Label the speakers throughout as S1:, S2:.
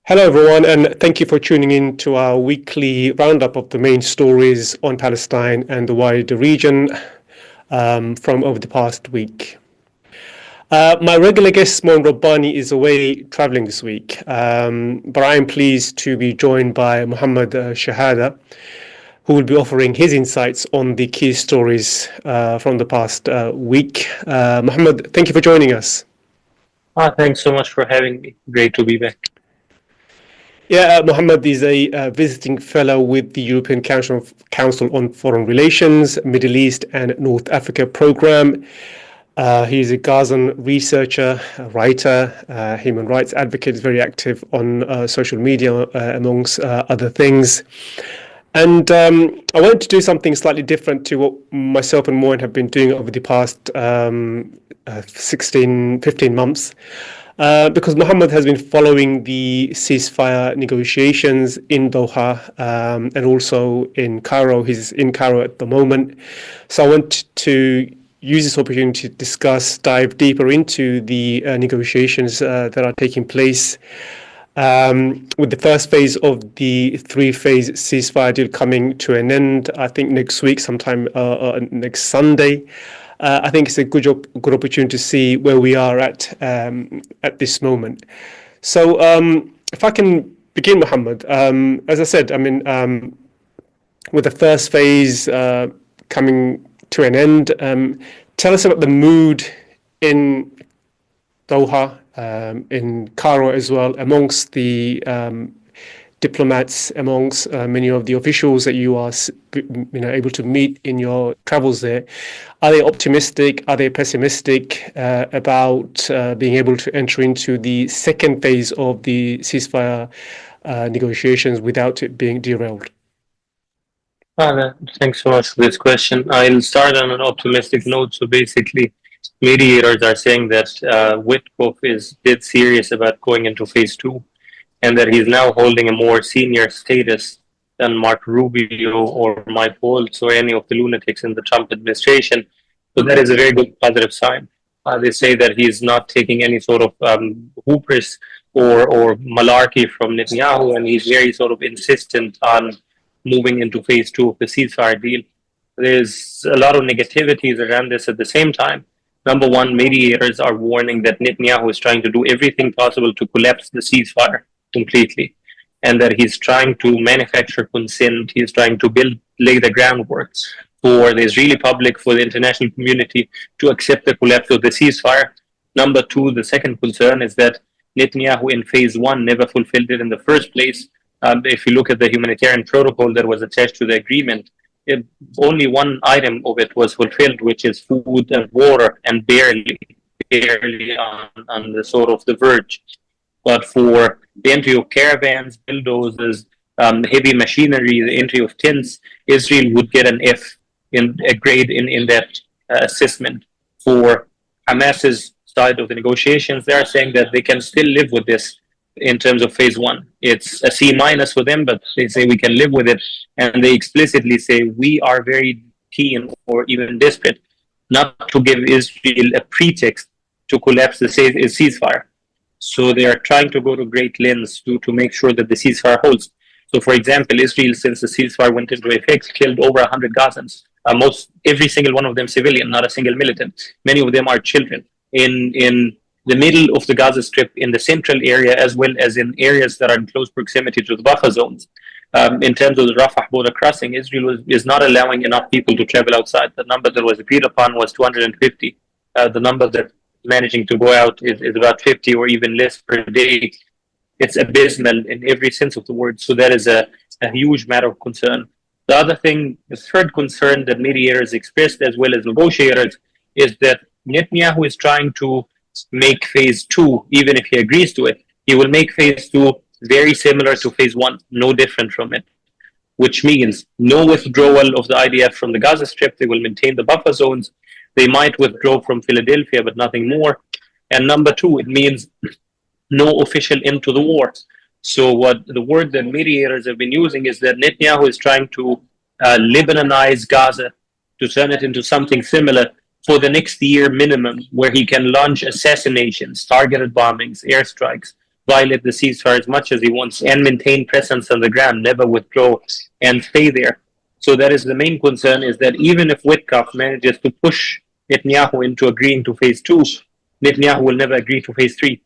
S1: Hello, everyone, and thank you for tuning in to our weekly roundup of the main stories on Palestine and the wider region from over the past week. My regular guest, Mouin Rabbani, is away traveling this week, but I am pleased to be joined by Muhammad Shehada, who will be offering his insights on the key stories from the past week. Muhammad, thank you for joining us.
S2: Thanks so much for having me. Great to be back.
S1: Yeah, Muhammad is a visiting fellow with the European Council on Foreign Relations, Middle East and North Africa program. He is a Gazan researcher, a writer, human rights advocate, is very active on social media, amongst other things. And I wanted to do something slightly different to what myself and Mouin have been doing over the past 15 months. Because Muhammad has been following the ceasefire negotiations in Doha and also in Cairo. He's in Cairo at the moment. So I want to use this opportunity to dive deeper into the negotiations that are taking place, with the first phase of the three-phase ceasefire deal coming to an end, I think next week, sometime next Sunday. I think it's a good opportunity to see where we are at this moment. So if I can begin, Muhammad, as I said, with the first phase coming to an end, tell us about the mood in Doha, in Cairo as well, amongst the diplomats, amongst many of the officials that you are able to meet in your travels there. Are they optimistic? Are they pessimistic about being able to enter into the second phase of the ceasefire negotiations without it being derailed?
S2: Thanks so much for this question. I'll start on an optimistic note. So basically, mediators are saying that Witkoff is dead serious about going into phase two, and that he's now holding a more senior status than Mark Rubio or Mike Waltz or any of the lunatics in the Trump administration. So that is a very good positive sign. They say that he's not taking any sort of hubris or malarkey from Netanyahu, and he's very sort of insistent on moving into phase two of the ceasefire deal. There's a lot of negativities around this at the same time. Number one, mediators are warning that Netanyahu is trying to do everything possible to collapse the ceasefire completely, and that he's trying to manufacture consent. He's trying to lay the groundwork for the Israeli public, for the international community to accept the collapse of the ceasefire. Number two, the second concern is that Netanyahu in phase one never fulfilled it in the first place. If you look at the humanitarian protocol that was attached to the agreement, only one item of it was fulfilled, which is food and water, and barely on the sort of the verge. But for the entry of caravans, bulldozers, heavy machinery, the entry of tents, Israel would get an F in a grade in that assessment. For Hamas's side of the negotiations, they are saying that they can still live with this in terms of phase one. It's a C minus for them, but they say we can live with it. And they explicitly say we are very keen or even desperate not to give Israel a pretext to collapse the ceasefire. So they are trying to go to great lengths to make sure that the ceasefire holds. So, for example, Israel, since the ceasefire went into effect, killed over 100 Gazans. Every single one of them civilian, not a single militant. Many of them are children. In the middle of the Gaza Strip, in the central area, as well as in areas that are in close proximity to the buffer zones. In terms of the Rafah border crossing, Israel is not allowing enough people to travel outside. The number that was agreed upon was 250. The number that managing to go out is about 50 or even less per day. It's abysmal in every sense of the word. So that is a huge matter of concern. The other thing, the third concern that mediators expressed as well as negotiators, is that Netanyahu is trying to make phase two, even if he agrees to it, he will make phase two very similar to phase one, no different from it, which means no withdrawal of the IDF from the Gaza Strip. They will maintain the buffer zones. They might withdraw from Philadelphia, but nothing more. And number two, it means no official end to the war. So what the word that mediators have been using is that Netanyahu is trying to Lebanonize Gaza, to turn it into something similar for the next year minimum, where he can launch assassinations, targeted bombings, airstrikes, violate the ceasefire as much as he wants and maintain presence on the ground, never withdraw and stay there. So that is the main concern, is that even if Witkoff manages to push Netanyahu into agreeing to phase 2, Netanyahu will never agree to phase 3.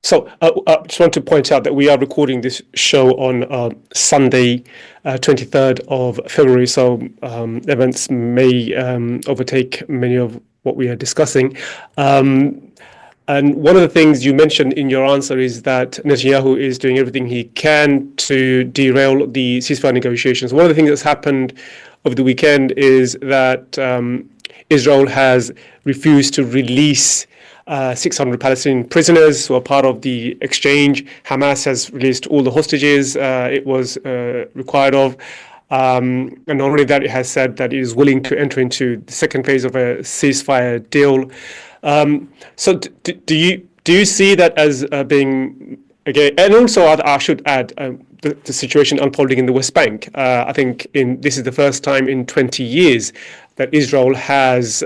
S1: So I just want to point out that we are recording this show on Sunday, 23rd of February. So events may overtake many of what we are discussing. And one of the things you mentioned in your answer is that Netanyahu is doing everything he can to derail the ceasefire negotiations. One of the things that's happened over the weekend is that Israel has refused to release 600 Palestinian prisoners who are part of the exchange. Hamas has released all the hostages it was required of. And not only that, it has said that it is willing to enter into the second phase of a ceasefire deal. So do you see that as being, again, and also I should add the situation unfolding in the West Bank. I think this is the first time in 20 years that Israel has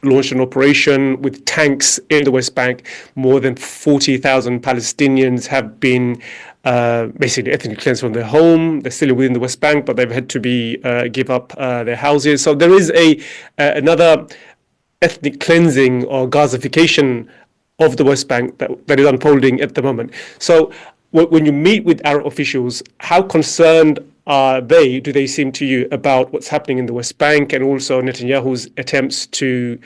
S1: launched an operation with tanks in the West Bank. More than 40,000 Palestinians have been basically ethnically cleansed from their home. They're still within the West Bank, but they've had to give up their houses. So there is another ethnic cleansing or Gazification of the West Bank that is unfolding at the moment. So when you meet with Arab officials, how concerned do they seem to you about what's happening in the West Bank, and also Netanyahu's attempts to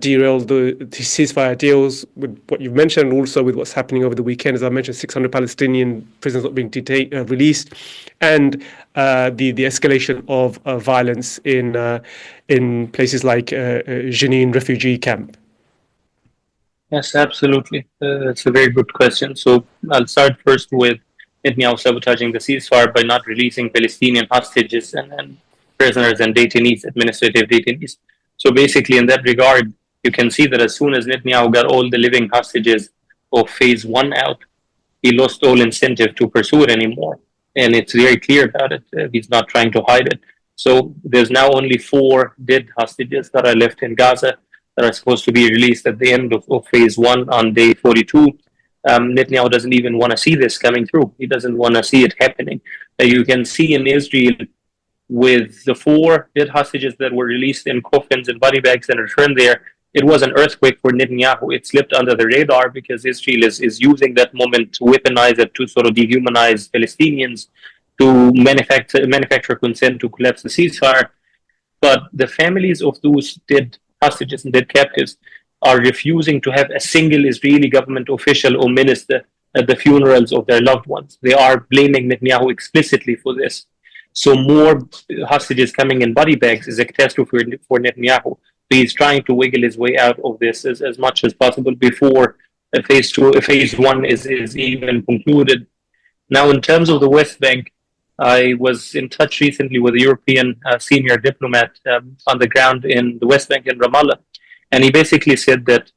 S1: derail the ceasefire deals, with what you've mentioned, and also with what's happening over the weekend? As I mentioned, 600 Palestinian prisoners not being released, and the escalation of violence in places like Jenin refugee camp.
S2: Yes, absolutely. That's a very good question. So I'll start first with Netanyahu sabotaging the ceasefire by not releasing Palestinian hostages and prisoners and detainees, administrative detainees. So basically, in that regard, you can see that as soon as Netanyahu got all the living hostages of phase 1 out, he lost all incentive to pursue it anymore. And it's very clear about it. He's not trying to hide it. So there's now only 4 dead hostages that are left in Gaza that are supposed to be released at the end of phase 1 on day 42. Netanyahu doesn't even want to see this coming through. He doesn't want to see it happening. You can see in Israel, with the 4 dead hostages that were released in coffins and body bags and returned there, it was an earthquake for Netanyahu. It slipped under the radar because Israel is using that moment to weaponize it, to sort of dehumanize Palestinians, to manufacture consent to collapse the ceasefire. But the families of those dead hostages and dead captives are refusing to have a single Israeli government official or minister at the funerals of their loved ones. They are blaming Netanyahu explicitly for this. So more hostages coming in body bags is a catastrophe for Netanyahu. He's trying to wiggle his way out of this as much as possible before phase 1 is even concluded. Now, in terms of the West Bank, I was in touch recently with a European senior diplomat on the ground in the West Bank in Ramallah. And he basically said that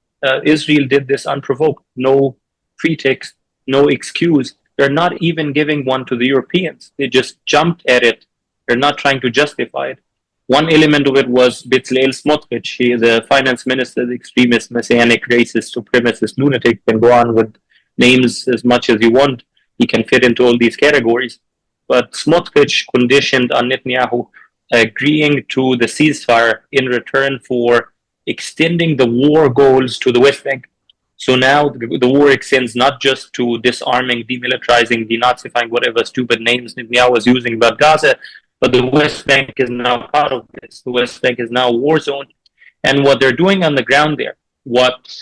S2: Israel did this unprovoked, no pretext, no excuse. They're not even giving one to the Europeans. They just jumped at it. They're not trying to justify it. One element of it was Bezalel Smotrich. He is the finance minister, the extremist, messianic, racist, supremacist lunatic. Can go on with names as much as you want. He can fit into all these categories. But Smotrich conditioned on Netanyahu agreeing to the ceasefire in return for extending the war goals to the West Bank. So now the war extends not just to disarming, demilitarizing, denazifying, whatever stupid names Netanyahu was using about Gaza, but the West Bank is now part of this. The West Bank is now a war zone. And what they're doing on the ground there, what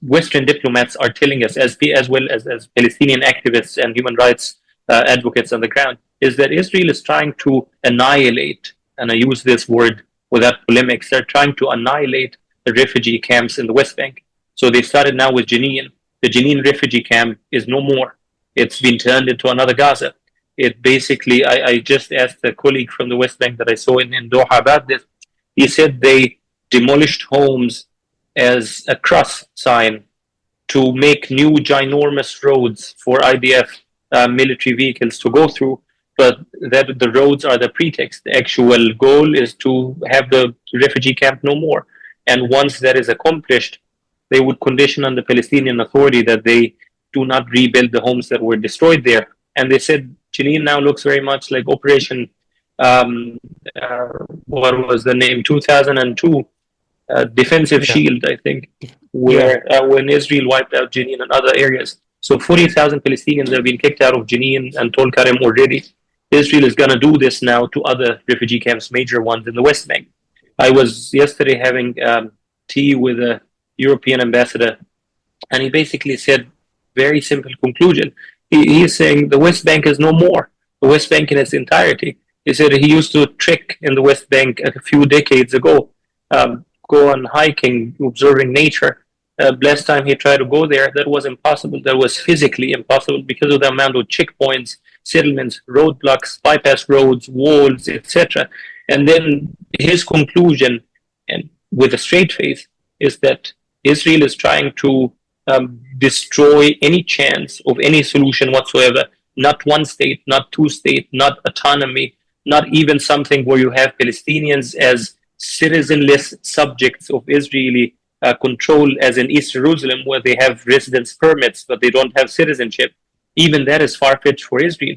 S2: Western diplomats are telling us, as well as Palestinian activists and human rights advocates on the ground, is that Israel is trying to annihilate, and I use this word without polemics, they're trying to annihilate the refugee camps in the West Bank. So they started now with Jenin. The Jenin refugee camp is no more. It's been turned into another Gaza. It basically, I just asked a colleague from the West Bank that I saw in Doha about this. He said they demolished homes as a cross sign to make new ginormous roads for IDF military vehicles to go through, but that the roads are the pretext. The actual goal is to have the refugee camp no more. And once that is accomplished, they would condition on the Palestinian Authority that they do not rebuild the homes that were destroyed there. And they said Jenin now looks very much like Operation, um, uh, what was the name, 2002, Defensive
S1: Yeah.
S2: Shield, I think,
S1: Yeah.
S2: where when Israel wiped out Jenin and other areas. So 40,000 Palestinians have been kicked out of Jenin and Tol Karim already. Israel is going to do this now to other refugee camps, major ones in the West Bank. I was yesterday having tea with a European ambassador, and he basically said very simple conclusion. He's saying the West Bank is no more. The West Bank in its entirety. He said he used to trek in the West Bank a few decades ago, go on hiking, observing nature. Last time he tried to go there, that was impossible. That was physically impossible because of the amount of checkpoints, settlements, roadblocks, bypass roads, walls, etc. And then his conclusion, and with a straight face, is that Israel is trying to destroy any chance of any solution whatsoever. Not one state, not two states, not autonomy, not even something where you have Palestinians as citizenless subjects of Israeli control, as in East Jerusalem, where they have residence permits but they don't have citizenship. Even that is far-fetched for Israel.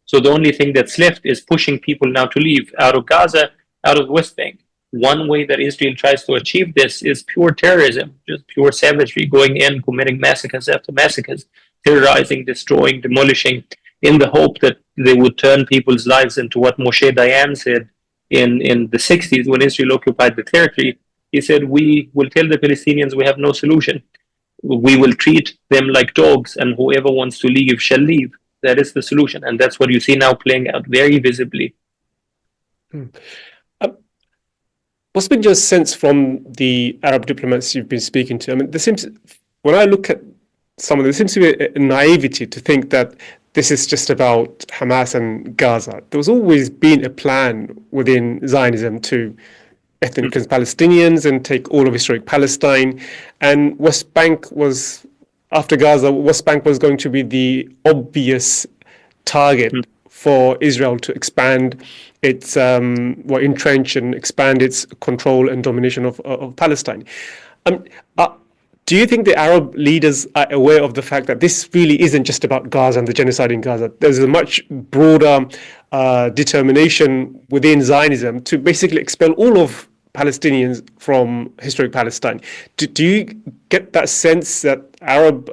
S2: So the only thing that's left is pushing people now to leave out of Gaza, out of the West Bank. One way that Israel tries to achieve this is pure terrorism, just pure savagery, going in, committing massacres after massacres, terrorizing, destroying, demolishing, in the hope that they would turn people's lives into what Moshe Dayan said in the 60s when Israel occupied the territory. He said, we will tell the Palestinians we have no solution. We will treat them like dogs, and whoever wants to leave shall leave. That is the solution. And that's what you see now playing out very visibly.
S1: What's been your sense from the Arab diplomats you've been speaking to? I mean, there seems, when I look at some of them, there seems to be a naivety to think that this is just about Hamas and Gaza. There's always been a plan within Zionism to ethnic cleanse Palestinians and take all of historic Palestine. And West Bank was, after Gaza, West Bank was going to be the obvious target for Israel to expand its, entrench and expand its control and domination of Palestine. Do you think the Arab leaders are aware of the fact that this really isn't just about Gaza and the genocide in Gaza? There's a much broader determination within Zionism to basically expel all of Palestinians from historic Palestine. Do you get that sense that Arab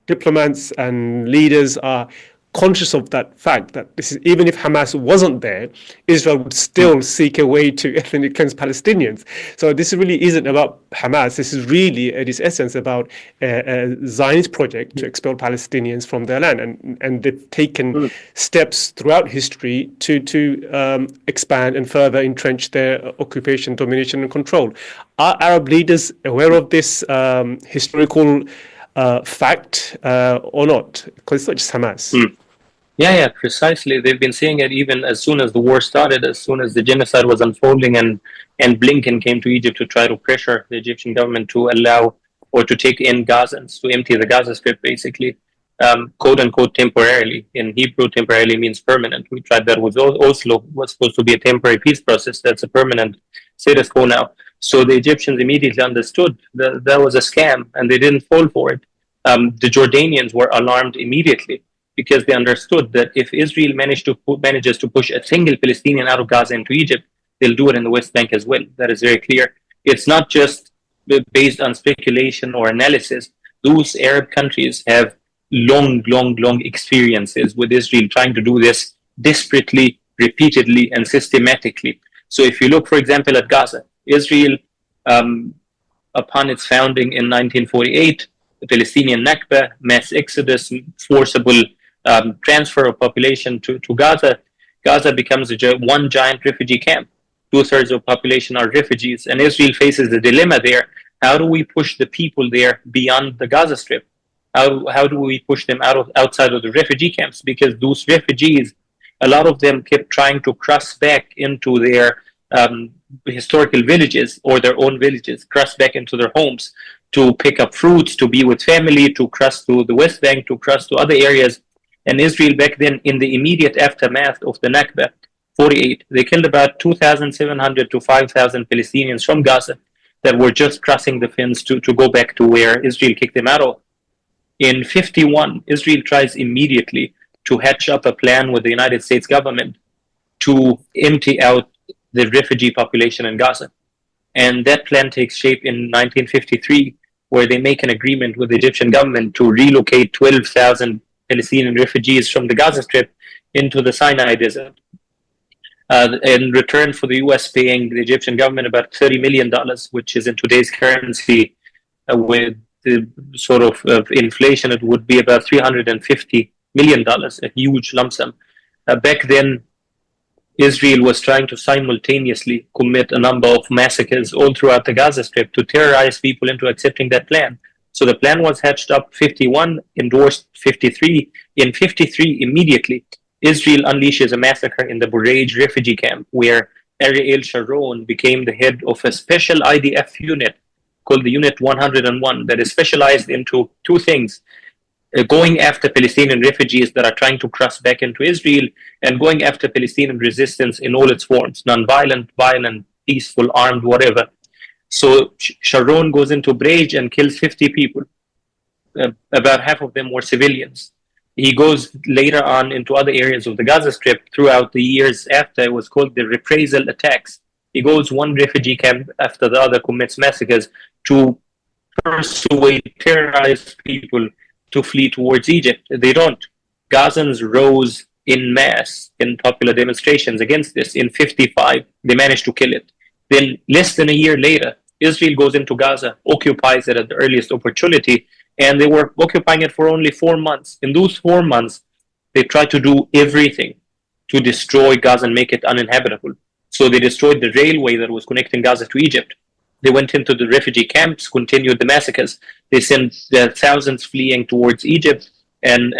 S1: diplomats and leaders are conscious of that fact, that this is, even if Hamas wasn't there, Israel would still seek a way to ethnically cleanse Palestinians? So this really isn't about Hamas. This is really, at its essence, about a Zionist project to expel Palestinians from their land, and they've taken steps throughout history to expand and further entrench their occupation, domination, and control. Are Arab leaders aware of this historical fact or not? Because it's not just Hamas.
S2: Yeah, precisely. They've been saying it even as soon as the war started, as soon as the genocide was unfolding, and Blinken came to Egypt to try to pressure the Egyptian government to allow or to take in Gazans, to empty the Gaza Strip, basically, quote unquote, temporarily. In Hebrew, temporarily means permanent. We tried that with Oslo. Was supposed to be a temporary peace process. That's a permanent status quo now. So the Egyptians immediately understood that that was a scam, and they didn't fall for it. The Jordanians were alarmed immediately, because they understood that if Israel manages to push a single Palestinian out of Gaza into Egypt, they'll do it in the West Bank as well. That is very clear. It's not just based on speculation or analysis. Those Arab countries have long experiences with Israel trying to do this desperately, repeatedly, and systematically. So if you look, for example, at Gaza, Israel, upon its founding in 1948, the Palestinian Nakba, mass exodus, forcible transfer of population to Gaza. Gaza becomes one giant refugee camp. 2/3 of population are refugees, and Israel faces the dilemma there. How do we push the people there beyond the Gaza Strip? How do we push them outside of the refugee camps? Because those refugees, a lot of them kept trying to cross back into their historical villages or their own villages, cross back into their homes to pick up fruits, to be with family, to cross to the West Bank, to cross to other areas. And Israel back then, in the immediate aftermath of the Nakba, 48, they killed about 2,700 to 5,000 Palestinians from Gaza. that were just crossing the fence to go back to where Israel kicked them out of. In 51, Israel tries immediately to hatch up a plan with the United States government to empty out the refugee population in Gaza. And that plan takes shape in 1953, where they make an agreement with the Egyptian government to relocate 12,000 Palestinian refugees from the Gaza Strip into the Sinai Desert. In return for the US paying the Egyptian government about $30 million, which is in today's currency, with the sort of inflation, it would be about $350 million, a huge lump sum. Back then, Israel was trying to simultaneously commit a number of massacres all throughout the Gaza Strip to terrorize people into accepting that plan. So the plan was hatched up 51, endorsed 53. In 53, immediately, Israel unleashes a massacre in the Bureij refugee camp, where Ariel Sharon became the head of a special IDF unit called the Unit 101 that is specialized into two things: going after Palestinian refugees that are trying to cross back into Israel, and going after Palestinian resistance in all its forms, non-violent, violent, peaceful, armed, whatever. So Sharon goes into Bureij and kills 50 people. About half of them were civilians. He goes later on into other areas of the Gaza Strip throughout the years after. It was called the reprisal attacks. He goes one refugee camp after the other, commits massacres to persuade, terrorize people to flee towards Egypt. They don't. Gazans rose in mass in popular demonstrations against this. In 55, they managed to kill it. Then, less than a year later, Israel goes into Gaza, occupies it at the earliest opportunity, and they were occupying it for only 4 months. In those 4 months, they tried to do everything to destroy Gaza and make it uninhabitable. So they destroyed the railway that was connecting Gaza to Egypt. They went into the refugee camps, continued the massacres. They sent thousands fleeing towards Egypt and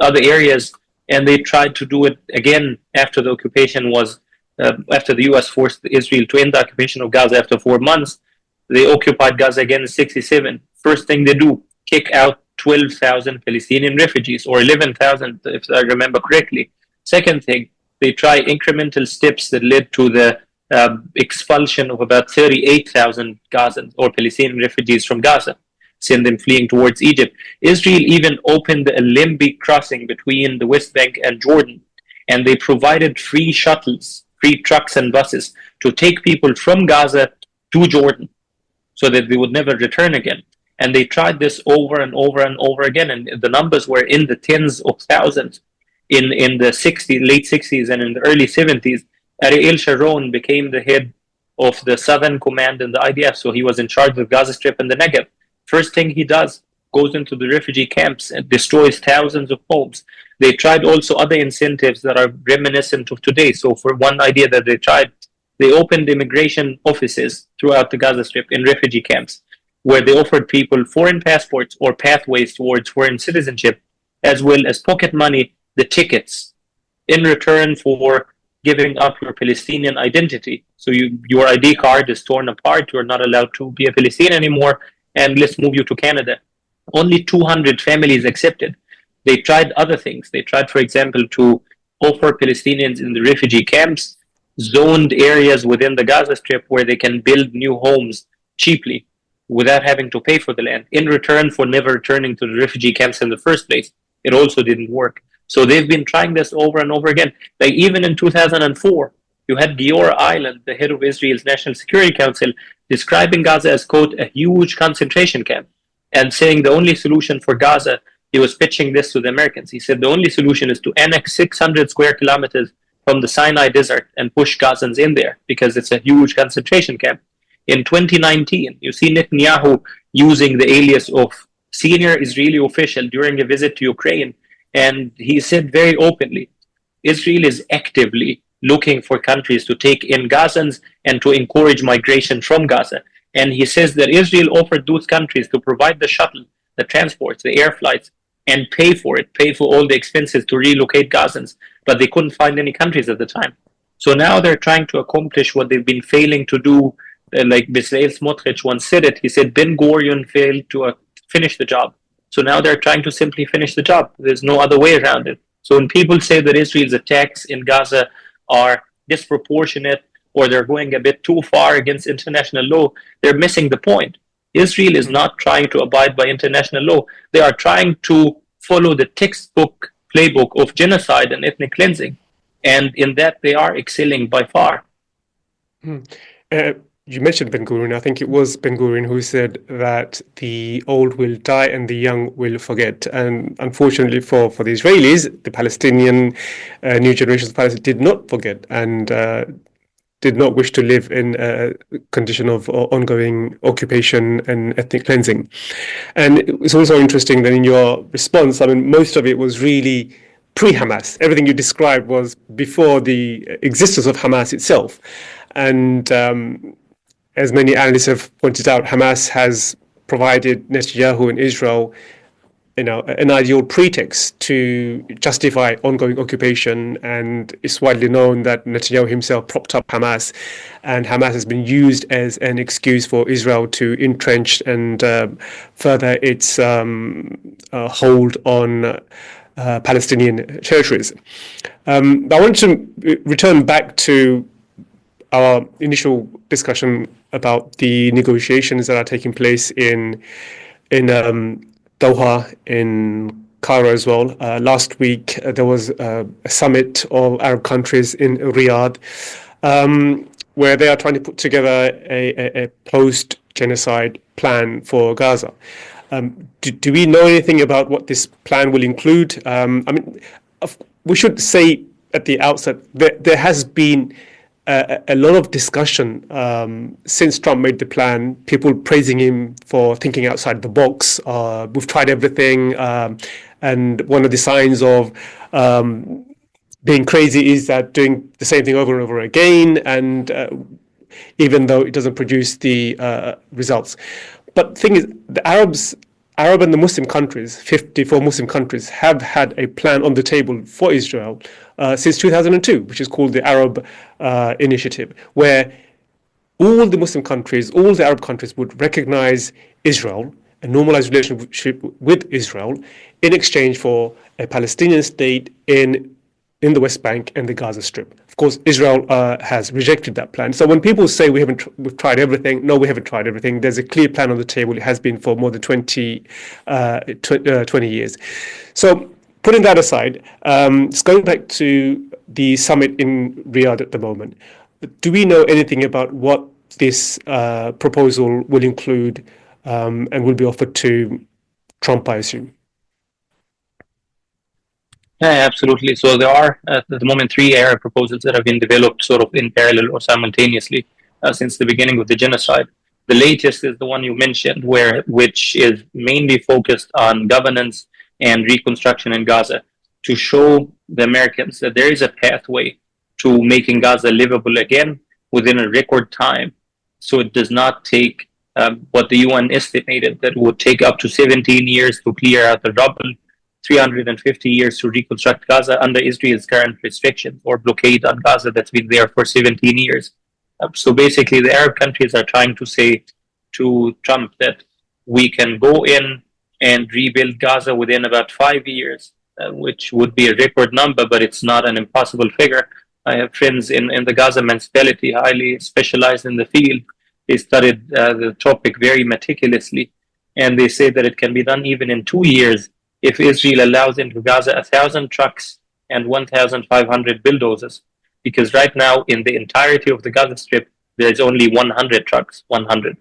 S2: other areas, and they tried to do it again after the occupation was, after the US forced Israel to end the occupation of Gaza after 4 months. They occupied Gaza again in 67. First thing they do, kick out 12,000 Palestinian refugees, or 11,000 if I remember correctly. Second thing, they try incremental steps that led to the expulsion of about 38,000 Gazans or Palestinian refugees from Gaza, send them fleeing towards Egypt. Israel even opened the Limbi crossing between the West Bank and Jordan, and they provided free shuttles, free trucks and buses to take people from Gaza to Jordan so that they would never return again. And they tried this over and over and over again, and the numbers were in the tens of thousands. In the late 60s and in the early 70s, Ariel Sharon became the head of the Southern Command in the IDF, so he was in charge of Gaza Strip and the Negev. First thing he does, goes into the refugee camps and destroys thousands of homes. They tried also other incentives that are reminiscent of today. So for one idea that they tried, they opened immigration offices throughout the Gaza Strip in refugee camps, where they offered people foreign passports or pathways towards foreign citizenship, as well as pocket money, the tickets, in return for giving up your Palestinian identity. So your ID card is torn apart, you're not allowed to be a Palestinian anymore, and let's move you to Canada. Only 200 families accepted. They tried other things. They tried, for example, to offer Palestinians in the refugee camps zoned areas within the Gaza Strip where they can build new homes cheaply without having to pay for the land, in return for never returning to the refugee camps in the first place. It also didn't work. So they've been trying this over and over again. Like even in 2004, you had Giora Island, the head of Israel's National Security Council, describing Gaza as, quote, a huge concentration camp, and saying the only solution for Gaza, he was pitching this to the Americans. He said the only solution is to annex 600 square kilometers from the Sinai Desert and push Gazans in there because it's a huge concentration camp. In 2019, you see Netanyahu using the alias of senior Israeli official during a visit to Ukraine, and he said very openly, Israel is actively looking for countries to take in Gazans and to encourage migration from Gaza. And he says that Israel offered those countries to provide the shuttle, the transports, the air flights, and pay for it, pay for all the expenses to relocate Gazans, but they couldn't find any countries at the time. So now they're trying to accomplish what they've been failing to do. Like Bezalel Smotrich once said it, he said Ben Gurion failed to finish the job. So now they're trying to simply finish the job. There's no other way around it. So when people say that Israel's attacks in Gaza are disproportionate or they're going a bit too far against international law, they're missing the point. Israel is not trying to abide by international law. They are trying to follow the textbook playbook of genocide and ethnic cleansing. And in that, they are excelling by far.
S1: You mentioned Ben Gurion. I think it was Ben Gurion who said that the old will die and the young will forget. And unfortunately for the Israelis, the Palestinian new generations of Palestine did not forget and did not wish to live in a condition of ongoing occupation and ethnic cleansing. And it's also interesting that in your response, I mean, most of it was really pre-Hamas. Everything you described was before the existence of Hamas itself. And as many analysts have pointed out, Hamas has provided Netanyahu and Israel, an ideal pretext to justify ongoing occupation. And it's widely known that Netanyahu himself propped up Hamas, and Hamas has been used as an excuse for Israel to entrench and further its hold on Palestinian territories. I want to return back to our initial discussion about the negotiations that are taking place in Doha, in Cairo as well. Last week, there was a summit of Arab countries in Riyadh, where they are trying to put together a post-genocide plan for Gaza. Do we know anything about what this plan will include? I mean, we should say at the outset that there has been a lot of discussion since Trump made the plan, people praising him for thinking outside the box. We've tried everything, and one of the signs of being crazy is that doing the same thing over and over again, and even though it doesn't produce the results. But the thing is, the Arab and the Muslim countries, 54 Muslim countries, have had a plan on the table for Israel since 2002, which is called the Arab Initiative, where all the Muslim countries, all the Arab countries would recognize Israel, a normalized relationship with Israel, in exchange for a Palestinian state in the West Bank and the Gaza Strip. Of course, Israel has rejected that plan. So when people say we've tried everything, no, we haven't tried everything. There's a clear plan on the table. It has been for more than 20 years. So putting that aside, just going back to the summit in Riyadh at the moment, do we know anything about what this proposal will include and will be offered to Trump, I assume?
S2: Yeah, absolutely. So there are at the moment 3 Arab proposals that have been developed sort of in parallel or simultaneously since the beginning of the genocide. The latest is the one you mentioned, which is mainly focused on governance and reconstruction in Gaza, to show the Americans that there is a pathway to making Gaza livable again within a record time. So it does not take what the UN estimated that would take up to 17 years to clear out the rubble, 350 years to reconstruct Gaza under Israel's current restrictions or blockade on Gaza that's been there for 17 years. So basically, the Arab countries are trying to say to Trump that we can go in and rebuild Gaza within about 5 years, which would be a record number, but it's not an impossible figure. I have friends in the Gaza municipality, highly specialized in the field. They studied the topic very meticulously, and they say that it can be done even in 2 years if Israel allows into Gaza 1,000 trucks and 1,500 bulldozers. Because right now, in the entirety of the Gaza Strip, there's only 100 trucks, 100.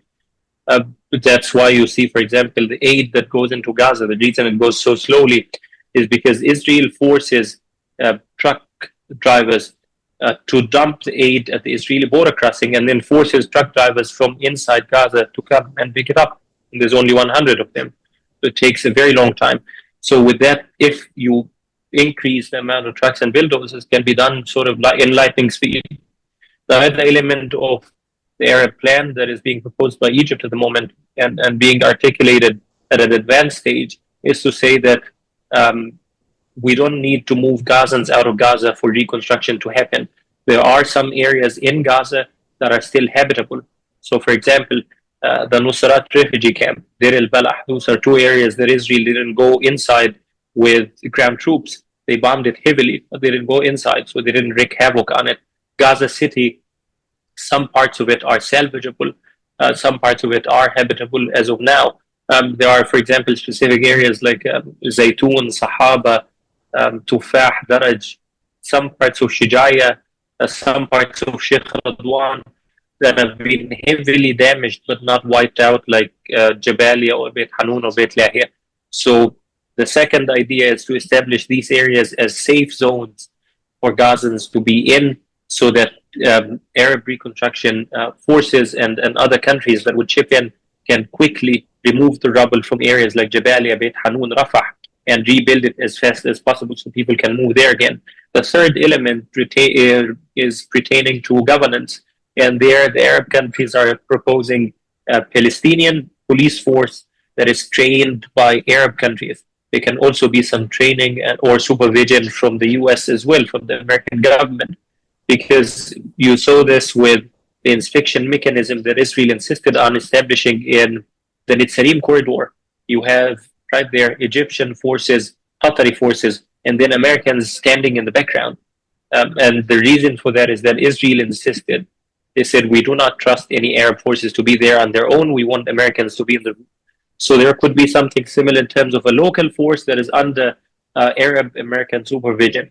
S2: That's why you see, for example, the aid that goes into Gaza, the reason it goes so slowly is because Israel forces truck drivers to dump the aid at the Israeli border crossing, and then forces truck drivers from inside Gaza to come and pick it up. And there's only 100 of them. So it takes a very long time. So with that, if you increase the amount of trucks and bulldozers, can be done sort of like in lightning speed. The other element of the Arab plan that is being proposed by Egypt at the moment and being articulated at an advanced stage is to say that we don't need to move Gazans out of Gaza for reconstruction to happen. There are some areas in Gaza that are still habitable. So, for example, the Nusrat refugee camp, Deir el-Balah, those are 2 areas that Israel didn't go inside with ground troops. They bombed it heavily, but they didn't go inside, so they didn't wreak havoc on it. Gaza City, Some parts of it are salvageable. Some parts of it are habitable as of now. There are, for example, specific areas like Zaytun, Sahaba, Tufah, Daraj, some parts of Shijaya, some parts of Sheikh Radwan that have been heavily damaged but not wiped out, like Jabalia or Beit Hanun or Beit Lahia. So the second idea is to establish these areas as safe zones for Gazans to be in, so that Arab reconstruction forces and other countries that would chip in can quickly remove the rubble from areas like Jabalia, Beit Hanun, Rafah, and rebuild it as fast as possible so people can move there again. The third element is pertaining to governance, and there the Arab countries are proposing a Palestinian police force that is trained by Arab countries. There can also be some training or supervision from the US as well, from the American government, because you saw this with the inspection mechanism that Israel insisted on establishing in the Netzarim corridor. You have right there Egyptian forces, Qatari forces, and then Americans standing in the background. And the reason for that is that Israel insisted. They said, we do not trust any Arab forces to be there on their own. We want Americans to be in the room. So there could be something similar in terms of a local force that is under Arab-American supervision.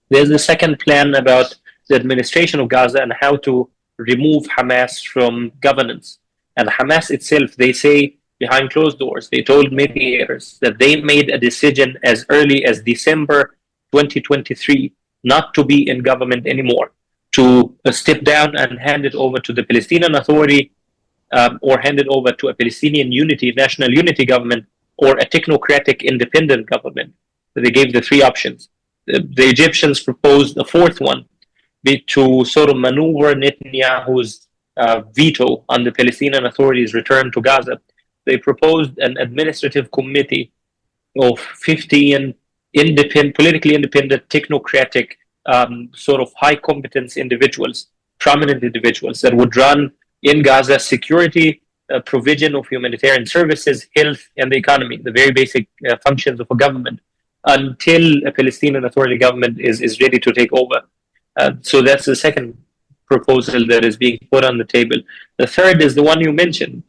S2: There's the second plan about the administration of Gaza and how to remove Hamas from governance. And Hamas itself, they say behind closed doors, they told mediators that they made a decision as early as December 2023 not to be in government anymore, to step down and hand it over to the Palestinian Authority, or hand it over to a Palestinian national unity government, or a technocratic independent government. So they gave the three options. The Egyptians proposed a fourth one, to sort of maneuver Netanyahu's veto on the Palestinian Authority's return to Gaza. They proposed an administrative committee of 15 politically independent, technocratic, sort of high competence individuals, prominent individuals that would run in Gaza security, provision of humanitarian services, health, and the economy, the very basic functions of a government, until a Palestinian Authority government is ready to take over. So that's the second proposal that is being put on the table. The third is the one you mentioned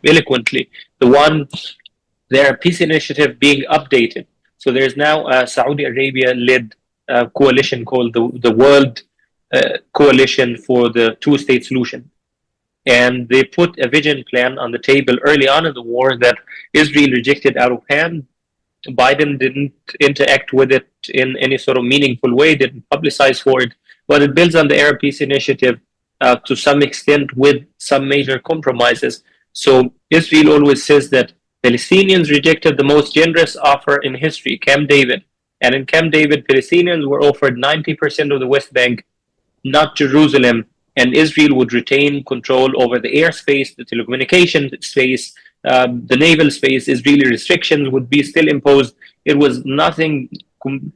S2: eloquently, their peace initiative being updated. So there's now a Saudi Arabia-led coalition called the World Coalition for the Two-State Solution. And they put a vision plan on the table early on in the war that Israel rejected out of hand. Biden didn't interact with it in any sort of meaningful way, didn't publicize for it, but it builds on the Arab Peace Initiative to some extent with some major compromises. So Israel always says that Palestinians rejected the most generous offer in history, Camp David. And in Camp David, Palestinians were offered 90% of the West Bank, not Jerusalem, and Israel would retain control over the airspace, the telecommunication space, the naval space. Israeli restrictions would be still imposed. It was nothing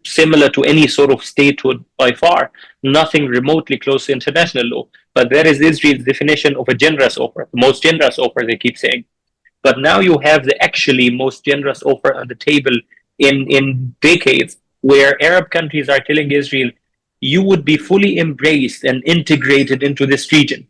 S2: similar to any sort of statehood by far, nothing remotely close to international law. But that is Israel's definition of a generous offer, the most generous offer, they keep saying. But now you have the actually most generous offer on the table in decades, where Arab countries are telling Israel, you would be fully embraced and integrated into this region.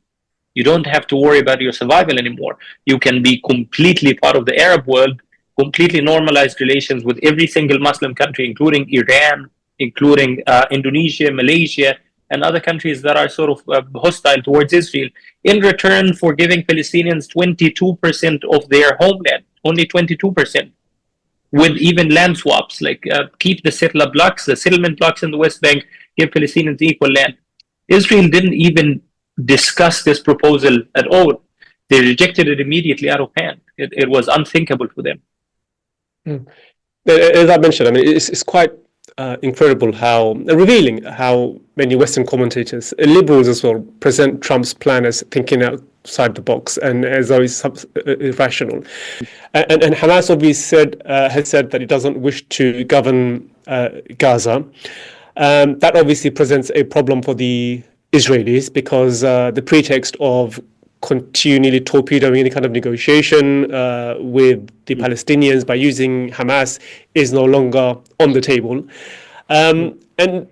S2: You don't have to worry about your survival anymore. You can be completely part of the Arab world, completely normalized relations with every single Muslim country, including Iran, including Indonesia, Malaysia, and other countries that are sort of hostile towards Israel, in return for giving Palestinians 22% of their homeland, only 22%. With even land swaps, like keep the settlement blocks in the West Bank, give Palestinians equal land. Israel didn't even discuss this proposal at all. They rejected it immediately out of hand. It was unthinkable for them.
S1: As I mentioned, I mean, it's quite incredible revealing how many Western commentators, liberals as well, present Trump's plan as thinking outside the box and as though it's irrational. And Hamas obviously has said that it doesn't wish to govern Gaza. That obviously presents a problem for the Israelis because the pretext of continually torpedoing any kind of negotiation with the Palestinians by using Hamas is no longer on the table. And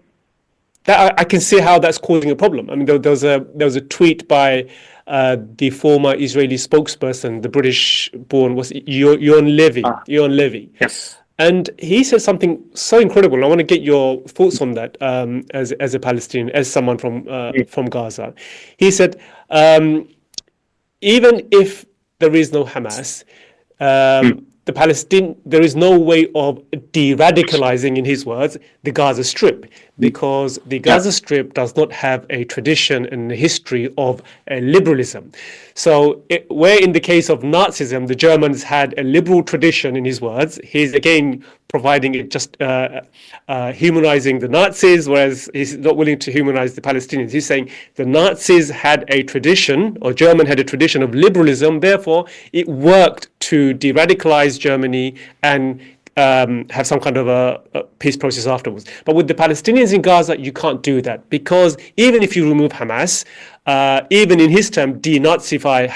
S1: I can see how that's causing a problem. I mean, there was a tweet by the former Israeli spokesperson, the British-born, was Yon Levy.
S2: Yes.
S1: And he said something so incredible. I want to get your thoughts on that as a Palestinian, as someone from Gaza. He said, even if there is no Hamas, there is no way of de-radicalizing, in his words, the Gaza Strip, because the Gaza Strip does not have a tradition and a history of liberalism. So where in the case of Nazism, the Germans had a liberal tradition, in his words, he's again providing it just humanizing the Nazis, whereas he's not willing to humanize the Palestinians. He's saying the Nazis had a tradition, or German had a tradition of liberalism, therefore it worked to de-radicalize Germany and have some kind of a peace process afterwards. But with the Palestinians in Gaza, you can't do that, because even if you remove Hamas, even in his term, denazify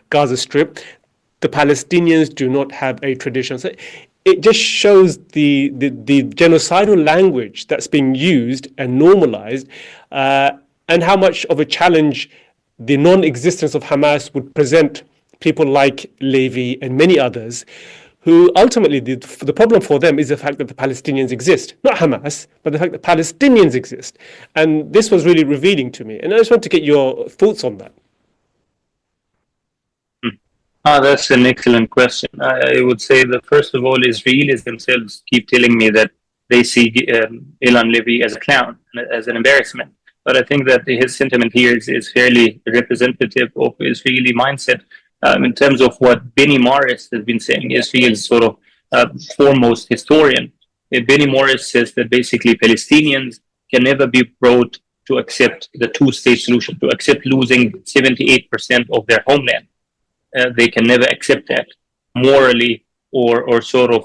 S1: Gaza Strip, the Palestinians do not have a tradition. So it just shows the genocidal language that's being used and normalized, and how much of a challenge the non-existence of Hamas would present people like Levy and many others, who ultimately, the problem for them is the fact that the Palestinians exist. Not Hamas, but the fact that Palestinians exist. And this was really revealing to me. And I just want to get your thoughts on that.
S2: That's an excellent question. I would say that, first of all, Israelis themselves keep telling me that they see Ilan Levy as a clown, as an embarrassment. But I think that his sentiment here is fairly representative of Israeli mindset. In terms of what Benny Morris has been saying, Israel's sort of foremost historian. Benny Morris says that basically Palestinians can never be brought to accept the two-state solution, to accept losing 78% of their homeland. They can never accept that morally or sort of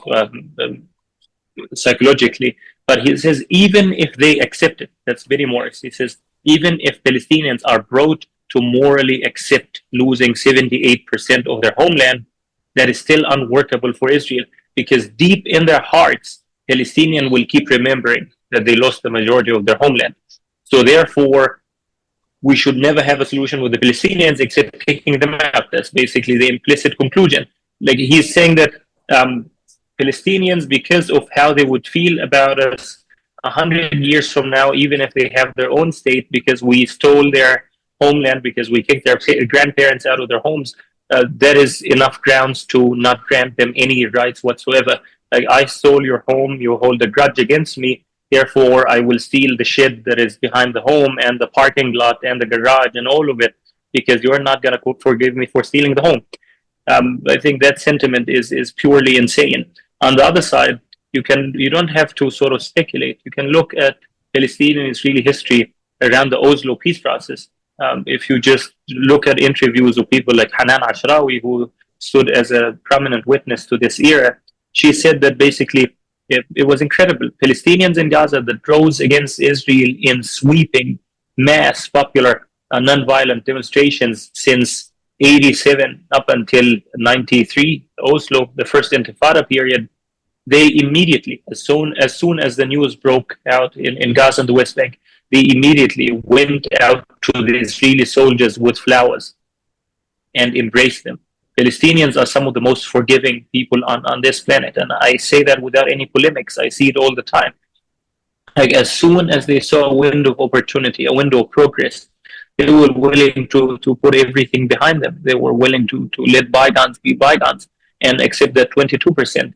S2: psychologically. But he says even if they accept it, that's Benny Morris, he says even if Palestinians are brought to morally accept losing 78% of their homeland, that is still unworkable for Israel, because deep in their hearts, Palestinians will keep remembering that they lost the majority of their homeland. So therefore, we should never have a solution with the Palestinians except kicking them out. That's basically the implicit conclusion. Like, he's saying that Palestinians, because of how they would feel about us 100 years from now, even if they have their own state, because we stole their homeland, because we kicked their grandparents out of their homes, that is enough grounds to not grant them any rights whatsoever. Like, I stole your home, you hold a grudge against me, therefore I will steal the shed that is behind the home and the parking lot and the garage and all of it, because you're not going to forgive me for stealing the home. I think that sentiment is purely insane. On the other side, you don't have to sort of speculate. You can look at Palestinian and Israeli history around the Oslo peace process. If you just look at interviews of people like Hanan Ashrawi, who stood as a prominent witness to this era, she said that basically it was incredible. Palestinians in Gaza that rose against Israel in sweeping, mass, popular, non-violent demonstrations since 87 up until 93, Oslo, the first Intifada period, they immediately, as soon as the news broke out in Gaza and the West Bank, they immediately went out to the Israeli soldiers with flowers and embraced them. Palestinians are some of the most forgiving people on this planet, and I say that without any polemics. I see it all the time. Like, as soon as they saw a window of opportunity, a window of progress, they were willing to put everything behind them. They were willing to let bygones be bygones and accept that 22%.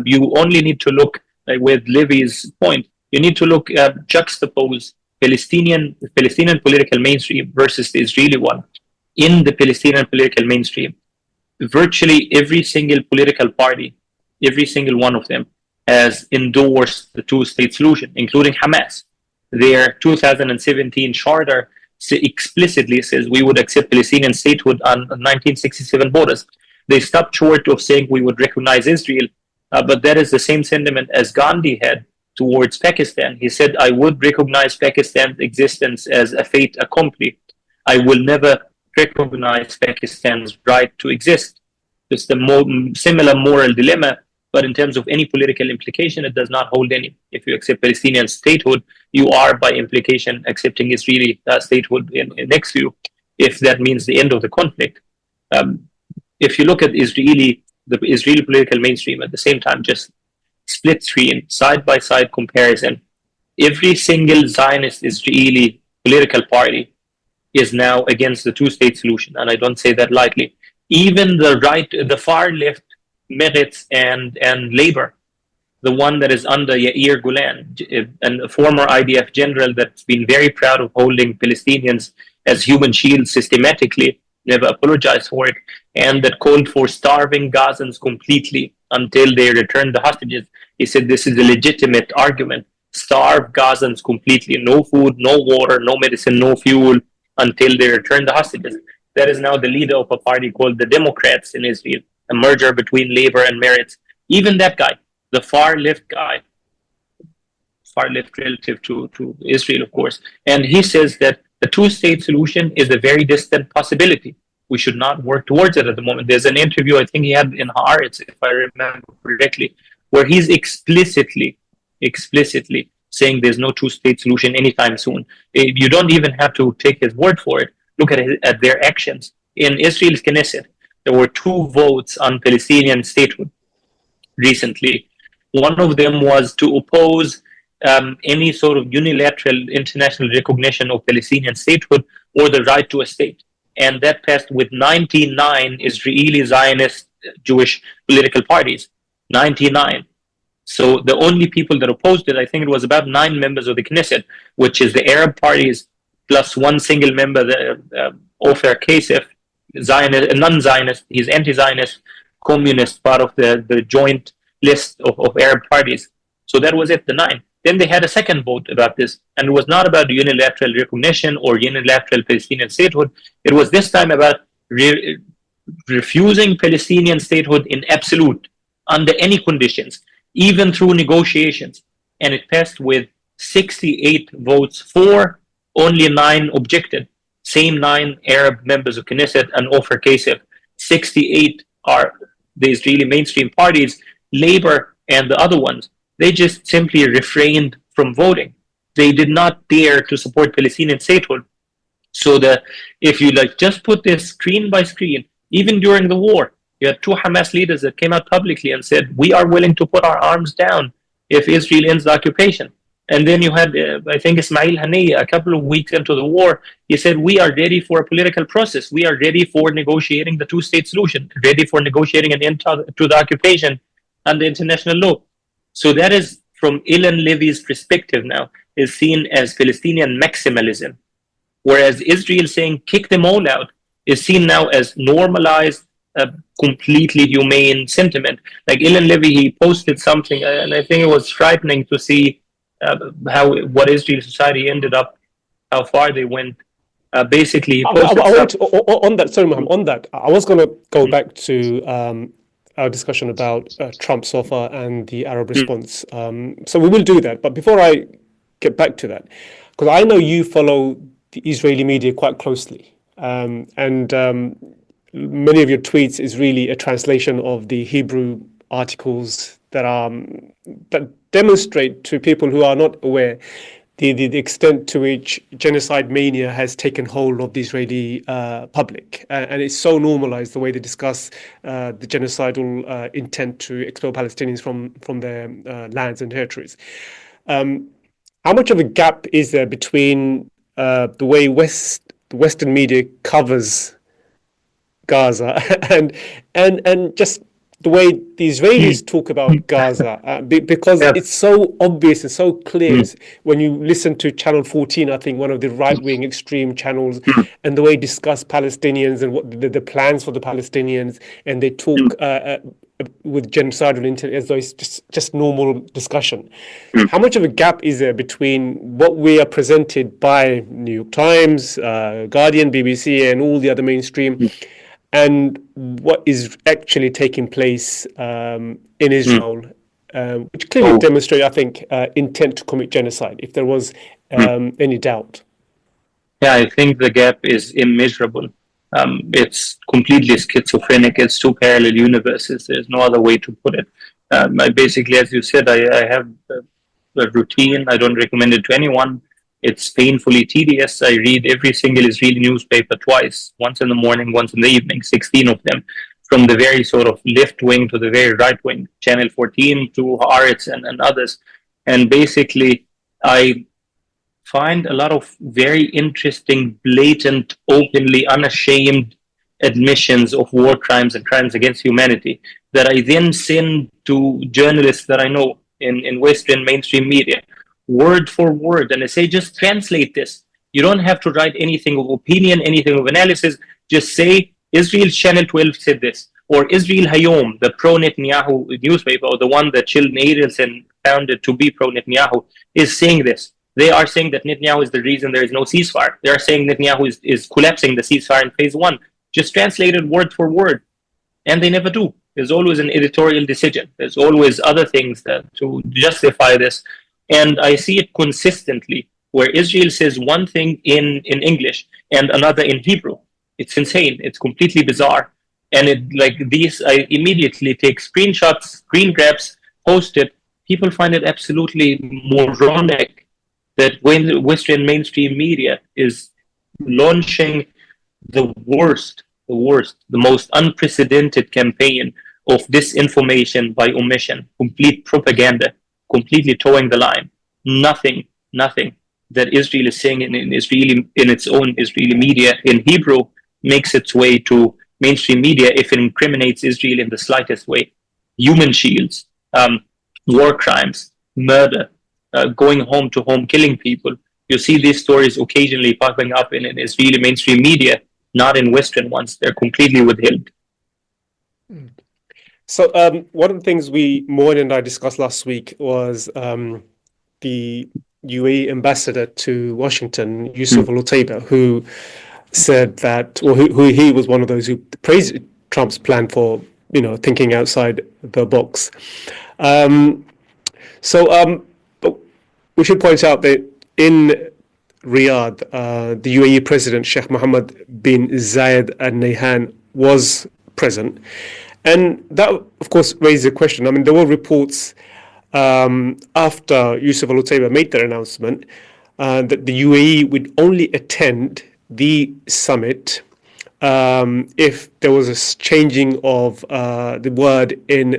S2: You only need to look, like with Levy's point, you need to look at juxtapose Palestinian political mainstream versus the Israeli one. In the Palestinian political mainstream, virtually every single political party, every single one of them, has endorsed the two-state solution, including Hamas. Their 2017 charter explicitly says we would accept Palestinian statehood on 1967 borders. They stopped short of saying we would recognize Israel, but that is the same sentiment as Gandhi had towards Pakistan. He said, I would recognize Pakistan's existence as a fait accompli. I will never recognize Pakistan's right to exist. It's the similar moral dilemma But in terms of any political implication, it does not hold any. If you accept Palestinian statehood, you are by implication accepting Israeli statehood next to you, if that means the end of the conflict. Um, if you look at the Israeli political mainstream at the same time, just split screen, side by side comparison, every single Zionist Israeli political party is now against the two-state solution, and I don't say that lightly. Even the far left, Meretz and Labor, the one that is under Yair Golan, and a former IDF general that's been very proud of holding Palestinians as human shields systematically, never apologized for it, and that called for starving Gazans completely until they return the hostages. He said this is a legitimate argument. Starve Gazans completely, no food, no water, no medicine, no fuel, until they return the hostages. That is now the leader of a party called the Democrats in Israel, a merger between Labor and Meretz. Even that guy, the far left guy, far left relative to Israel, of course, and he says that the two-state solution is a very distant possibility. We should not work towards it at the moment. There's an interview I think he had in Haaretz, if I remember correctly, where he's explicitly saying there's no two-state solution anytime soon. You don't even have to take his word for it. Look at their actions. In Israel's Knesset, there were 2 votes on Palestinian statehood recently. One of them was to oppose any sort of unilateral international recognition of Palestinian statehood or the right to a state. And that passed with 99 Israeli Zionist Jewish political parties. 99. So the only people that opposed it, I think it was about 9 members of the Knesset, which is the Arab parties plus one single member, the Ofer Kasef, Zionist, non-Zionist, he's anti-Zionist, communist, part of the joint list of Arab parties. So that was it, the 9. Then they had a second vote about this, and it was not about unilateral recognition or unilateral Palestinian statehood. It was this time about refusing Palestinian statehood in absolute, under any conditions, even through negotiations. And it passed with 68 votes for, only 9 objected. Same 9 Arab members of Knesset and Ofer Kasef. 68 are the Israeli mainstream parties, Labor and the other ones. They just simply refrained from voting. They did not dare to support Palestinian statehood. So that if you just put this screen by screen, even during the war, you had 2 Hamas leaders that came out publicly and said, we are willing to put our arms down if Israel ends the occupation. And then you had, I think, Ismail Haniyeh, a couple of weeks into the war, he said, we are ready for a political process. We are ready for negotiating the two-state solution, ready for negotiating an end to the occupation under international law. So that is, from Ilan Levy's perspective now, is seen as Palestinian maximalism. Whereas Israel saying, kick them all out, is seen now as normalized, completely humane sentiment. Like Ilan Levy, he posted something, and I think it was frightening to see what Israeli society ended up, how far they went. Basically, he posted
S1: on that. Sorry, Muhammad. On that, I was going to go back to our discussion about Trump's offer and the Arab response. So we will do that. But before I get back to that, because I know you follow the Israeli media quite closely, and many of your tweets is really a translation of the Hebrew articles that demonstrate to people who are not aware the extent to which genocide mania has taken hold of the Israeli public. And it's so normalized the way they discuss the genocidal intent to expel Palestinians from their lands and territories. How much of a gap is there between the way the Western media covers Gaza and just the way the Israelis talk about Gaza, because it's so obvious and so clear when you listen to Channel 14, I think one of the right-wing extreme channels, and the way they discuss Palestinians and what the plans for the Palestinians, and they talk with genocidal intent as though it's just normal discussion. How much of a gap is there between what we are presented by New York Times, Guardian, BBC, and all the other mainstream, and what is actually taking place in Israel, which clearly demonstrate, I think, intent to commit genocide, if there was any doubt?
S2: Yeah, I think the gap is immeasurable. It's completely schizophrenic. It's two parallel universes. There's no other way to put it. I basically, as you said, I have a routine. I don't recommend it to anyone. It's painfully tedious. I read every single Israeli newspaper twice, once in the morning, once in the evening, 16 of them, from the very sort of left wing to the very right wing, Channel 14 to Haaretz and others. And basically, I find a lot of very interesting, blatant, openly unashamed admissions of war crimes and crimes against humanity that I then send to journalists that I know in Western mainstream media, word for word. And I say, just translate this. You don't have to write anything of opinion, anything of analysis. Just say, Israel's Channel 12 said this. Or Israel Hayom, the pro-Netanyahu newspaper, or the one that Sheldon Adelson founded to be pro-Netanyahu, is saying this. They are saying that Netanyahu is the reason there is no ceasefire. They are saying Netanyahu is collapsing the ceasefire in phase one. Just translated word for word. And they never do. There's always an editorial decision. There's always other things that to justify this. And I see it consistently where Israel says one thing in English and another in Hebrew. It's insane. It's completely bizarre. And I immediately take screenshots, screen grabs, post it. People find it absolutely moronic that when Western mainstream media is launching the most unprecedented campaign of disinformation by omission, complete propaganda, completely towing the line. Nothing that Israel is saying in its own Israeli media in Hebrew makes its way to mainstream media if it incriminates Israel in the slightest way. Human shields, war crimes, murder, going home to home, killing people. You see these stories occasionally popping up in Israeli mainstream media, not in Western ones. They're completely withheld.
S1: So one of the things Mouin and I discussed last week was the UAE ambassador to Washington, Yusuf Al-Otaiba, who said that, or who he was one of those who praised Trump's plan for, thinking outside the box. But we should point out that in Riyadh, the UAE president, Sheikh Mohammed bin Zayed Al Nahyan, was present. And that, of course, raises a question. I mean, there were reports after Yusuf Al-Otaiba made that announcement that the UAE would only attend the summit if there was a changing of the word in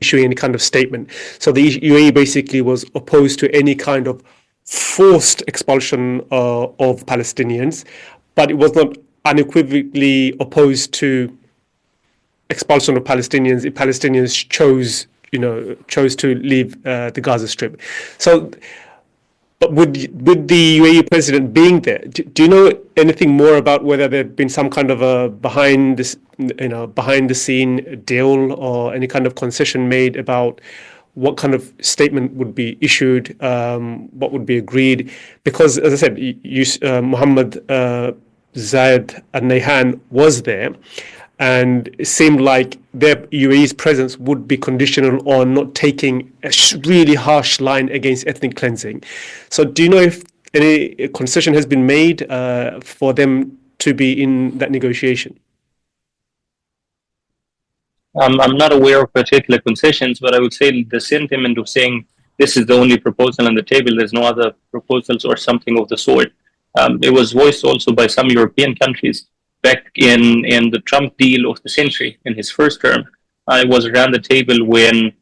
S1: issuing any kind of statement. So the UAE basically was opposed to any kind of forced expulsion of Palestinians, but it was not unequivocally opposed to expulsion of Palestinians if Palestinians chose to leave the Gaza Strip. So, but with the UAE president being there, do you know anything more about whether there had been some kind of a behind the scene deal or any kind of concession made about what kind of statement would be issued, what would be agreed? Because, as I said, Mohammed Zayed Al Nahyan was there, and it seemed like their UAE's presence would be conditional on not taking a really harsh line against ethnic cleansing. So do you know if any concession has been made for them to be in that negotiation?
S2: I'm not aware of particular concessions, but I would say the sentiment of saying this is the only proposal on the table, there's no other proposals or something of the sort. It was voiced also by some European countries. Back in the Trump deal of the century, in his first term, I was around the table when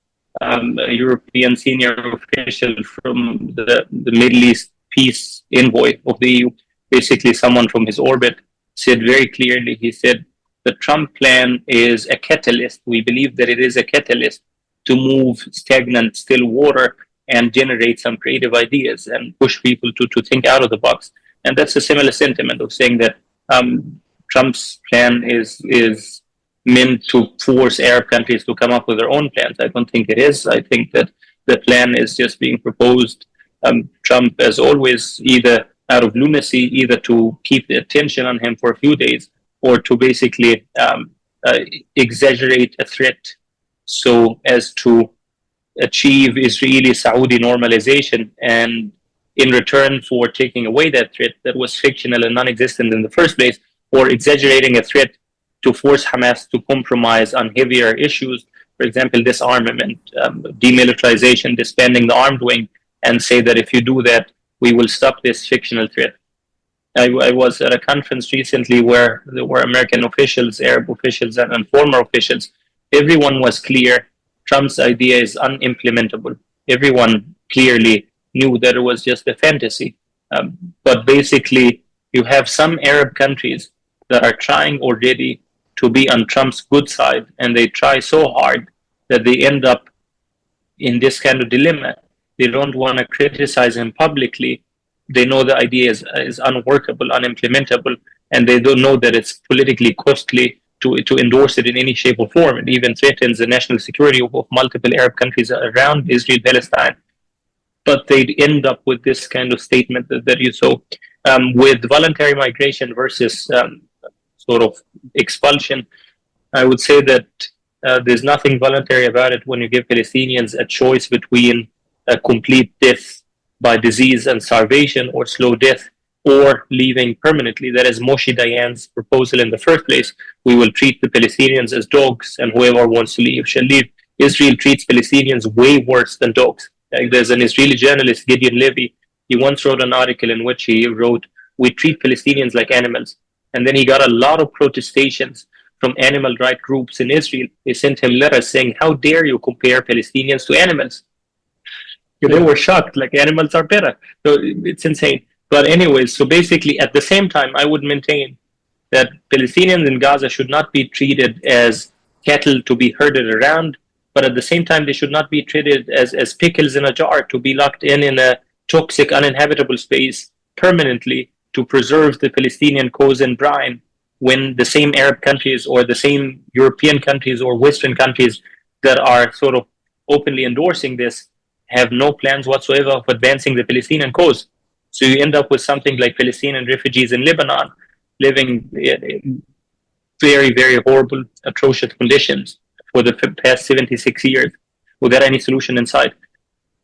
S2: a European senior official from the Middle East peace envoy of the EU, basically someone from his orbit, said very clearly, he said, the Trump plan is a catalyst. We believe that it is a catalyst to move stagnant, still water and generate some creative ideas and push people to think out of the box. And that's a similar sentiment of saying that Trump's plan is meant to force Arab countries to come up with their own plans. I don't think it is. I think that the plan is just being proposed. Trump, as always, either out of lunacy, either to keep the attention on him for a few days, or to basically exaggerate a threat so as to achieve Israeli-Saudi normalization, and in return for taking away that threat that was fictional and non-existent in the first place, or exaggerating a threat to force Hamas to compromise on heavier issues, for example, disarmament, demilitarization, disbanding the armed wing, and say that if you do that, we will stop this fictional threat. I was at a conference recently where there were American officials, Arab officials, and former officials. Everyone was clear Trump's idea is unimplementable. Everyone clearly knew that it was just a fantasy. But basically, you have some Arab countries that are trying already to be on Trump's good side, and they try so hard that they end up in this kind of dilemma. They don't want to criticize him publicly. They know the idea is unworkable, unimplementable, and they don't know that it's politically costly to endorse it in any shape or form. It even threatens the national security of multiple Arab countries around Israel, Palestine. But they'd end up with this kind of statement that you saw. With voluntary migration versus sort of expulsion, I would say that there's nothing voluntary about it when you give Palestinians a choice between a complete death by disease and starvation or slow death or leaving permanently. That is Moshe Dayan's proposal in the first place. We will treat the Palestinians as dogs, and whoever wants to leave shall leave. Israel treats Palestinians way worse than dogs. Like there's an Israeli journalist, Gideon Levy. He once wrote an article in which he wrote, "We treat Palestinians like animals." And then he got a lot of protestations from animal rights groups in Israel. They sent him letters saying, "How dare you compare Palestinians to animals?" They were shocked, like animals are better. So it's insane. But anyways, so basically at the same time, I would maintain that Palestinians in Gaza should not be treated as cattle to be herded around, but at the same time, they should not be treated as pickles in a jar to be locked in a toxic, uninhabitable space permanently to preserve the Palestinian cause in brine, when the same Arab countries or the same European countries or Western countries that are sort of openly endorsing this have no plans whatsoever of advancing the Palestinian cause. So you end up with something like Palestinian refugees in Lebanon living in very, very horrible, atrocious conditions for the past 76 years without any solution in sight.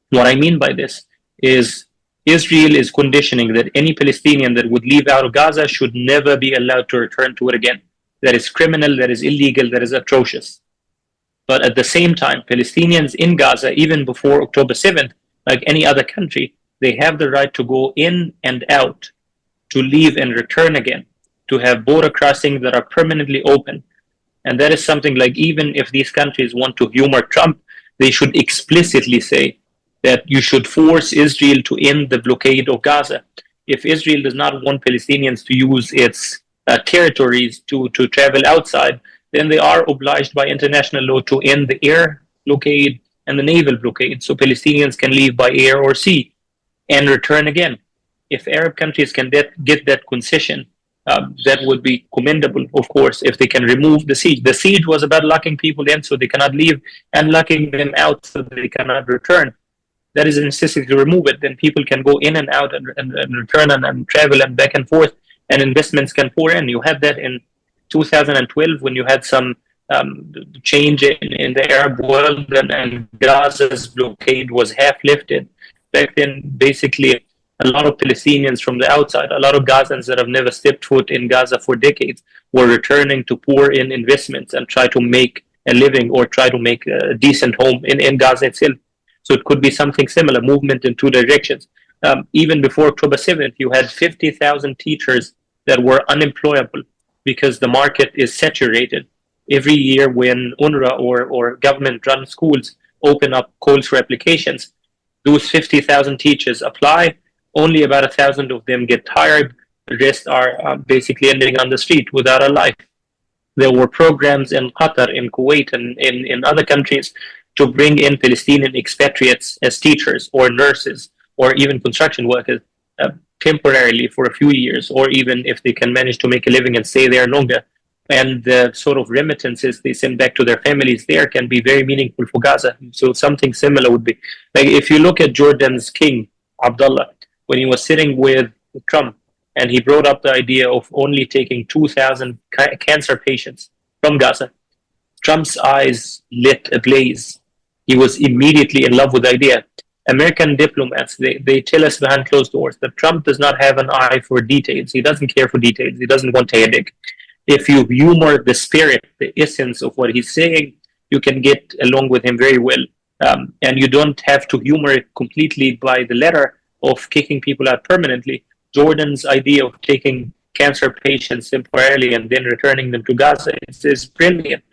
S2: What I mean by this is Israel is conditioning that any Palestinian that would leave out of Gaza should never be allowed to return to it again. That is criminal, that is illegal, that is atrocious. But at the same time, Palestinians in Gaza, even before October 7th, like any other country, they have the right to go in and out, to leave and return again, to have border crossings that are permanently open. And that is something like, even if these countries want to humor Trump, they should explicitly say that you should force Israel to end the blockade of Gaza. If Israel does not want Palestinians to use its territories to travel outside, then they are obliged by international law to end the air blockade and the naval blockade, so Palestinians can leave by air or sea and return again. If Arab countries can get that concession, that would be commendable, of course, if they can remove the siege. The siege was about locking people in so they cannot leave and locking them out so they cannot return. That is a necessity to remove it. Then people can go in and out and return and travel and back and forth, and investments can pour in. You had that in 2012 when you had some change in the Arab world and Gaza's blockade was half lifted. Back then, basically, a lot of Palestinians from the outside, a lot of Gazans that have never stepped foot in Gaza for decades, were returning to pour in investments and try to make a living or try to make a decent home in Gaza itself. So it could be something similar, movement in two directions. Even before October 7th, you had 50,000 teachers that were unemployable because the market is saturated. Every year when UNRWA or government-run schools open up calls for applications, those 50,000 teachers apply, only about 1,000 of them get hired. The rest are basically ending on the street without a life. There were programs in Qatar, in Kuwait, and in other countries to bring in Palestinian expatriates as teachers or nurses or even construction workers temporarily for a few years, or even if they can manage to make a living and stay there longer. And the sort of remittances they send back to their families there can be very meaningful for Gaza. So something similar would be, like if you look at Jordan's king, Abdullah, when he was sitting with Trump, and he brought up the idea of only taking 2,000 cancer patients from Gaza, Trump's eyes lit ablaze. He was immediately in love with the idea. American diplomats, they tell us behind closed doors that Trump does not have an eye for details. He doesn't care for details. He doesn't want a headache. If you humor the spirit, the essence of what he's saying, you can get along with him very well. And you don't have to humor it completely by the letter of kicking people out permanently. Jordan's idea of taking cancer patients temporarily and then returning them to Gaza is brilliant.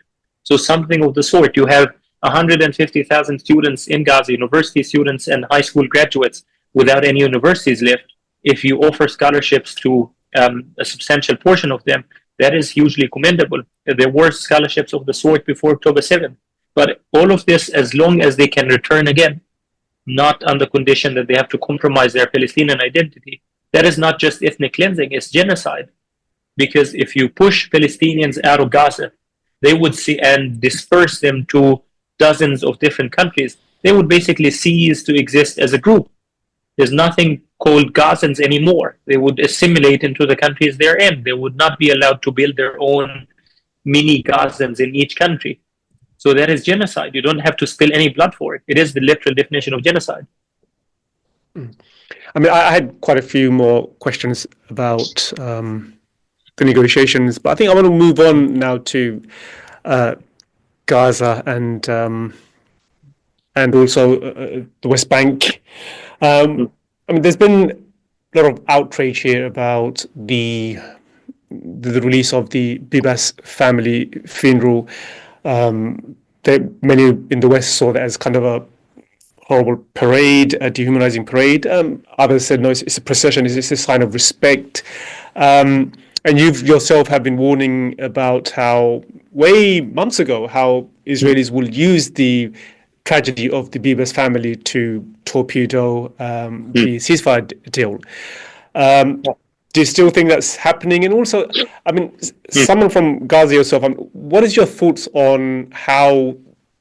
S2: So something of the sort. You have 150,000 students in Gaza, university students and high school graduates without any universities left. If you offer scholarships to a substantial portion of them, that is hugely commendable. There were scholarships of the sort before October 7th. But all of this, as long as they can return again, not on the condition that they have to compromise their Palestinian identity, that is not just ethnic cleansing, it's genocide. Because if you push Palestinians out of Gaza, they would see and disperse them to dozens of different countries, they would basically cease to exist as a group. There's nothing called Gazans anymore. They would assimilate into the countries they're in. They would not be allowed to build their own mini Gazans in each country. So that is genocide. You don't have to spill any blood for it. It is the literal definition of genocide.
S1: I mean, I had quite a few more questions about the negotiations, but I think I want to move on now to Gaza and also the West Bank. I mean, there's been a lot of outrage here about the release of the Bibas family funeral. Many in the West saw that as kind of a horrible parade, a dehumanizing parade. Others said, no, it's a procession, it's a sign of respect. And you yourself have been warning about how, months ago, how Israelis will use the tragedy of the Bibas family to torpedo the ceasefire deal. Do you still think that's happening? And also, I mean, someone from Gaza yourself, what is your thoughts on how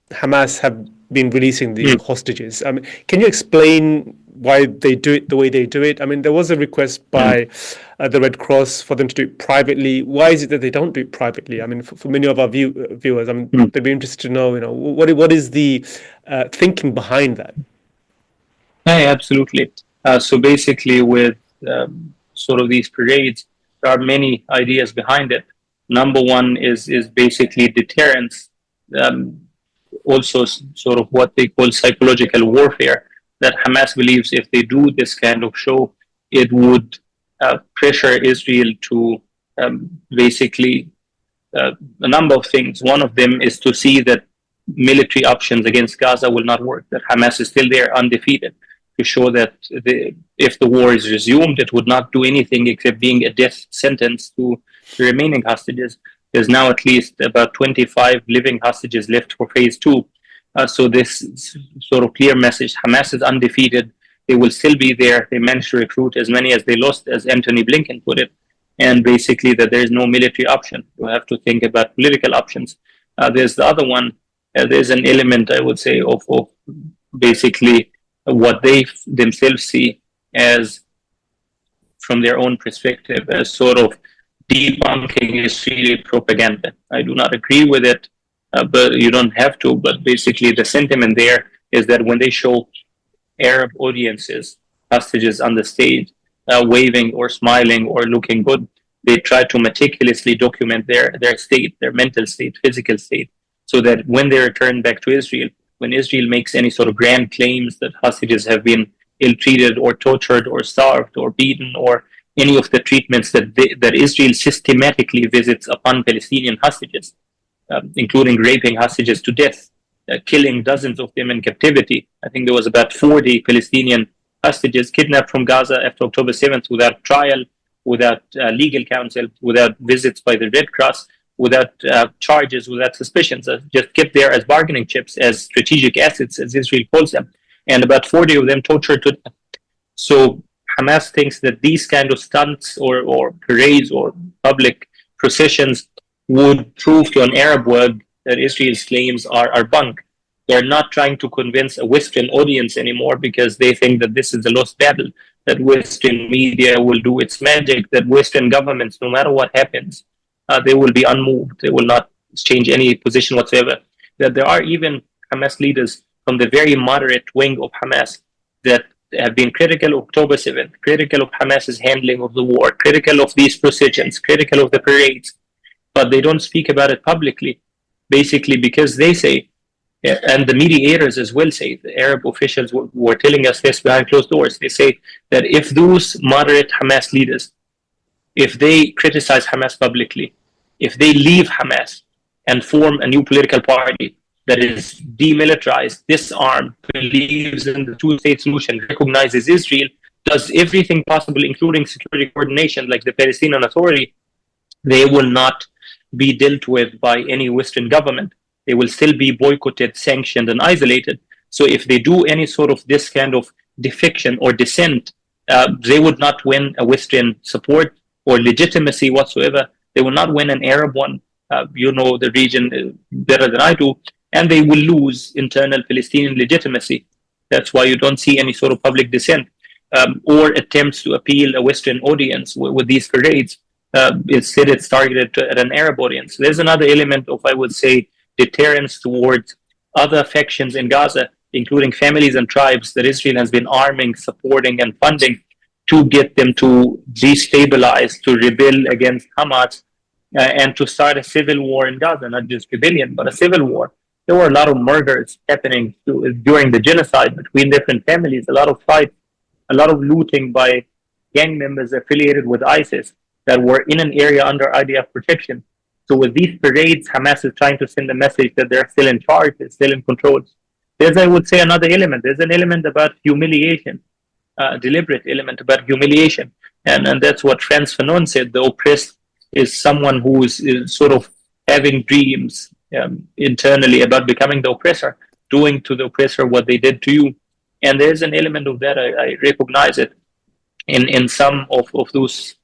S1: Hamas have been releasing the hostages? I mean, can you explain why they do it the way they do it? I mean, there was a request by the Red Cross for them to do it privately. Why is it that they don't do it privately? I mean, for many of our viewers, I mean, they'd be interested to know, what is the thinking behind that?
S2: Yeah, absolutely. So basically, with sort of these parades, there are many ideas behind it. Number one is basically deterrence. Also, sort of what they call psychological warfare. That Hamas believes if they do this kind of show, it would pressure Israel to basically a number of things. One of them is to see that military options against Gaza will not work, that Hamas is still there undefeated, to show that if the war is resumed, it would not do anything except being a death sentence to the remaining hostages. There's now at least about 25 living hostages left for phase 2. So this sort of clear message, Hamas is undefeated. They will still be there. They managed to recruit as many as they lost, as Anthony Blinken put it. And basically that there is no military option. You have to think about political options. There's the other one. There's an element, I would say, of basically what they themselves see as, from their own perspective, as sort of debunking Israeli propaganda. I do not agree with it, but you don't have to. But basically the sentiment there is that when they show Arab audiences, hostages on the stage, waving or smiling or looking good, they try to meticulously document their state, their mental state, physical state, so that when they return back to Israel, when Israel makes any sort of grand claims that hostages have been ill-treated or tortured or starved or beaten, or any of the treatments that Israel systematically visits upon Palestinian hostages, including raping hostages to death, killing dozens of them in captivity. I think there was about 40 Palestinian hostages kidnapped from Gaza after October 7th without trial, without legal counsel, without visits by the Red Cross, without charges, without suspicions, just kept there as bargaining chips, as strategic assets, as Israel calls them, and about 40 of them tortured to death. So Hamas thinks that these kind of stunts or parades or public processions would prove to an Arab world that Israel's claims are bunk. They're not trying to convince a Western audience anymore because they think that this is a lost battle, that Western media will do its magic, that Western governments, no matter what happens, they will be unmoved. They will not change any position whatsoever. That there are even Hamas leaders from the very moderate wing of Hamas that have been critical of October 7th, critical of Hamas's handling of the war, critical of these processions, critical of the parades, but they don't speak about it publicly, basically because they say, and the mediators as well say, the Arab officials were telling us this behind closed doors. They say that if those moderate Hamas leaders, if they criticize Hamas publicly, if they leave Hamas and form a new political party that is demilitarized, disarmed, believes in the two-state solution, recognizes Israel, does everything possible, including security coordination, like the Palestinian Authority, they will not be dealt with by any Western government. They will still be boycotted, sanctioned, and isolated. So if they do any sort of this kind of defection or dissent, they would not win a Western support or legitimacy whatsoever. They will not win an Arab one. You know the region better than I do. And they will lose internal Palestinian legitimacy. That's why you don't see any sort of public dissent or attempts to appeal a Western audience with these parades. Instead, it's targeted at an Arab audience. There's another element of, I would say, deterrence towards other factions in Gaza, including families and tribes that Israel has been arming, supporting, and funding to get them to destabilize, to rebel against Hamas, and to start a civil war in Gaza, not just rebellion, but a civil war. There were a lot of murders happening during the genocide between different families, a lot of fights, a lot of looting by gang members affiliated with ISIS that were in an area under IDF protection. So with these parades, Hamas is trying to send a message that they're still in charge, they're still in control. There's, I would say, another element. There's an element about humiliation, deliberate element about humiliation. And that's what Frantz Fanon said. The oppressed is someone who is sort of having dreams internally about becoming the oppressor, doing to the oppressor what they did to you. And there's an element of that. I recognize it in some of those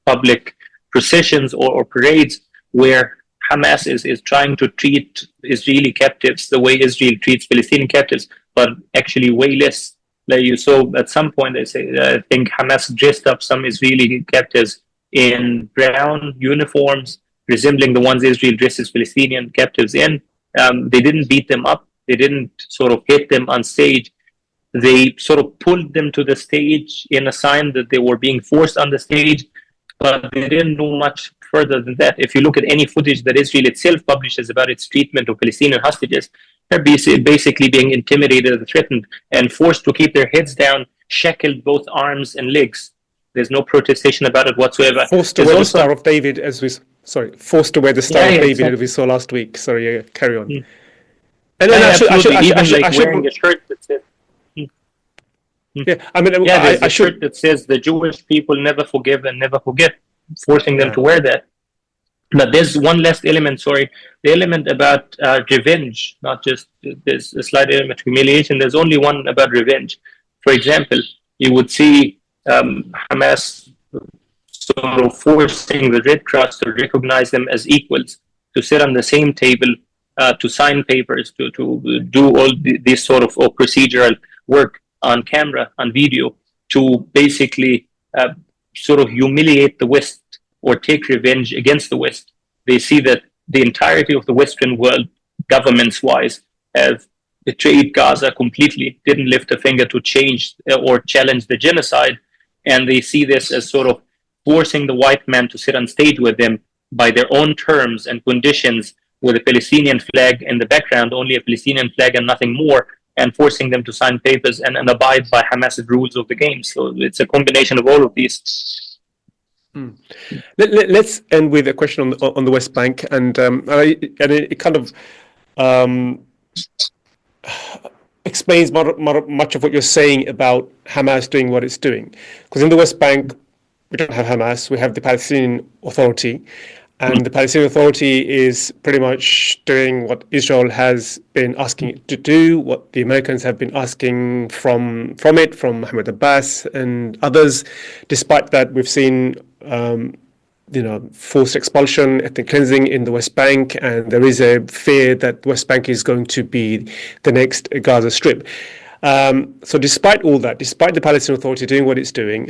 S2: public processions or parades where Hamas is trying to treat Israeli captives the way Israel treats Palestinian captives, but actually way less. Like you saw at some point, they say, I think Hamas dressed up some Israeli captives in brown uniforms, resembling the ones Israel dresses Palestinian captives in. They didn't beat them up. They didn't sort of hit them on stage. They sort of pulled them to the stage in a sign that they were being forced on the stage, but they didn't know much further than that. If you look at any footage that Israel itself publishes about its treatment of Palestinian hostages, they're basically being intimidated and threatened and forced to keep their heads down, shackled both arms and legs. There's no protestation about it whatsoever.
S1: Forced to wear the Star of David, forced to wear the Star of David
S2: exactly.
S1: as we saw last week. Sorry, carry on.
S2: Mm.
S1: And then I should
S2: wearing a shirt that says, there's a shirt that says the Jewish people never forgive and never forget, forcing them to wear that. But there's one last element, the element about revenge, not just there's a slight element of humiliation. There's only one about revenge. For example, you would see Hamas sort of forcing the Red Cross to recognize them as equals, to sit on the same table, to sign papers, to do all this sort of procedural work on camera, on video, to basically sort of humiliate the West or take revenge against the West. They see that the entirety of the Western world, governments-wise, have betrayed Gaza completely, didn't lift a finger to change or challenge the genocide, and they see this as sort of forcing the white man to sit on stage with them by their own terms and conditions, with a Palestinian flag in the background, only a Palestinian flag and nothing more, and forcing them to sign papers and abide by Hamas's rules of the game. So it's a combination of all of these.
S1: Let's end with a question on the West Bank, and it kind of explains much of what you're saying about Hamas doing what it's doing. Because in the West Bank, we don't have Hamas, we have the Palestinian Authority, and the Palestinian Authority is pretty much doing what Israel has been asking it to do, what the Americans have been asking from Muhammad Abbas and others. Despite that, we've seen forced expulsion, ethnic cleansing in the West Bank, and there is a fear that the West Bank is going to be the next Gaza Strip. So despite all that, despite the Palestinian Authority doing what it's doing,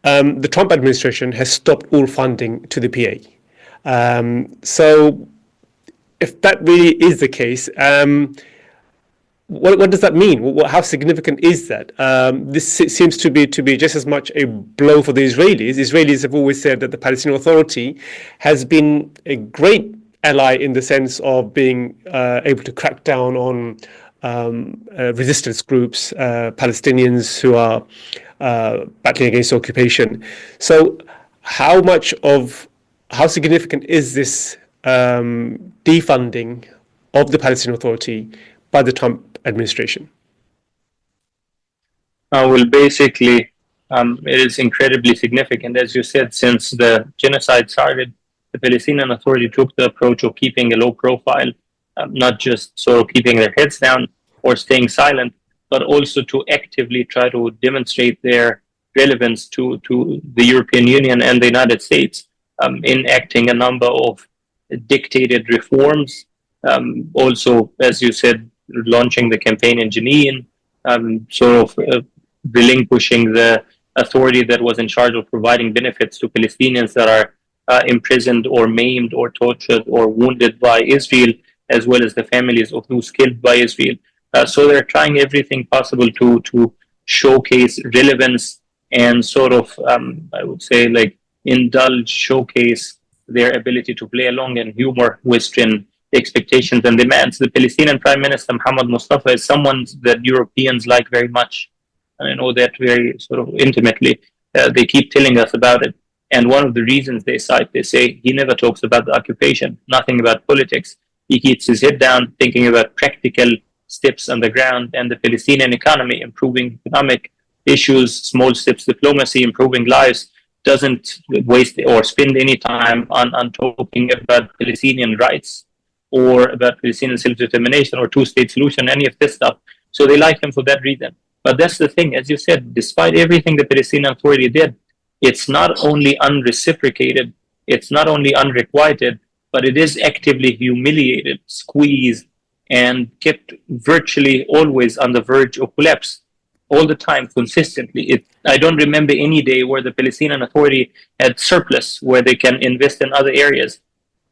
S1: the Trump administration has stopped all funding to the PA. So if that really is the case, what does that mean? How significant is that? This seems to be just as much a blow for the Israelis. Israelis have always said that the Palestinian Authority has been a great ally in the sense of being able to crack down on resistance groups, Palestinians who are battling against occupation. So, how significant is this defunding of the Palestinian Authority by the Trump administration?
S2: Well, basically, it is incredibly significant. As you said, since the genocide started, the Palestinian Authority took the approach of keeping a low profile, not just sort of keeping their heads down or staying silent, but also to actively try to demonstrate their relevance to the European Union and the United States, enacting a number of dictated reforms. Also, as you said, launching the campaign in Jenin, relinquishing the authority that was in charge of providing benefits to Palestinians that are imprisoned or maimed or tortured or wounded by Israel, as well as the families of those killed by Israel. So they're trying everything possible to showcase relevance and I would say, showcase their ability to play along and humor Western expectations and demands. The Palestinian Prime Minister, Mohammed Mustafa, is someone that Europeans like very much. And I know that very sort of intimately. They keep telling us about it. And one of the reasons they cite, they say he never talks about the occupation, nothing about politics. He keeps his head down, thinking about practical steps on the ground and the Palestinian economy, improving economic issues, small steps, diplomacy, improving lives. Doesn't waste or spend any time on talking about Palestinian rights or about Palestinian self-determination or two-state solution, any of this stuff. So they like him for that reason. But that's the thing, as you said, despite everything the Palestinian Authority did, it's not only unreciprocated, it's not only unrequited, but it is actively humiliated, squeezed, and kept virtually always on the verge of collapse. All the time, consistently. I don't remember any day where the Palestinian Authority had surplus where they can invest in other areas.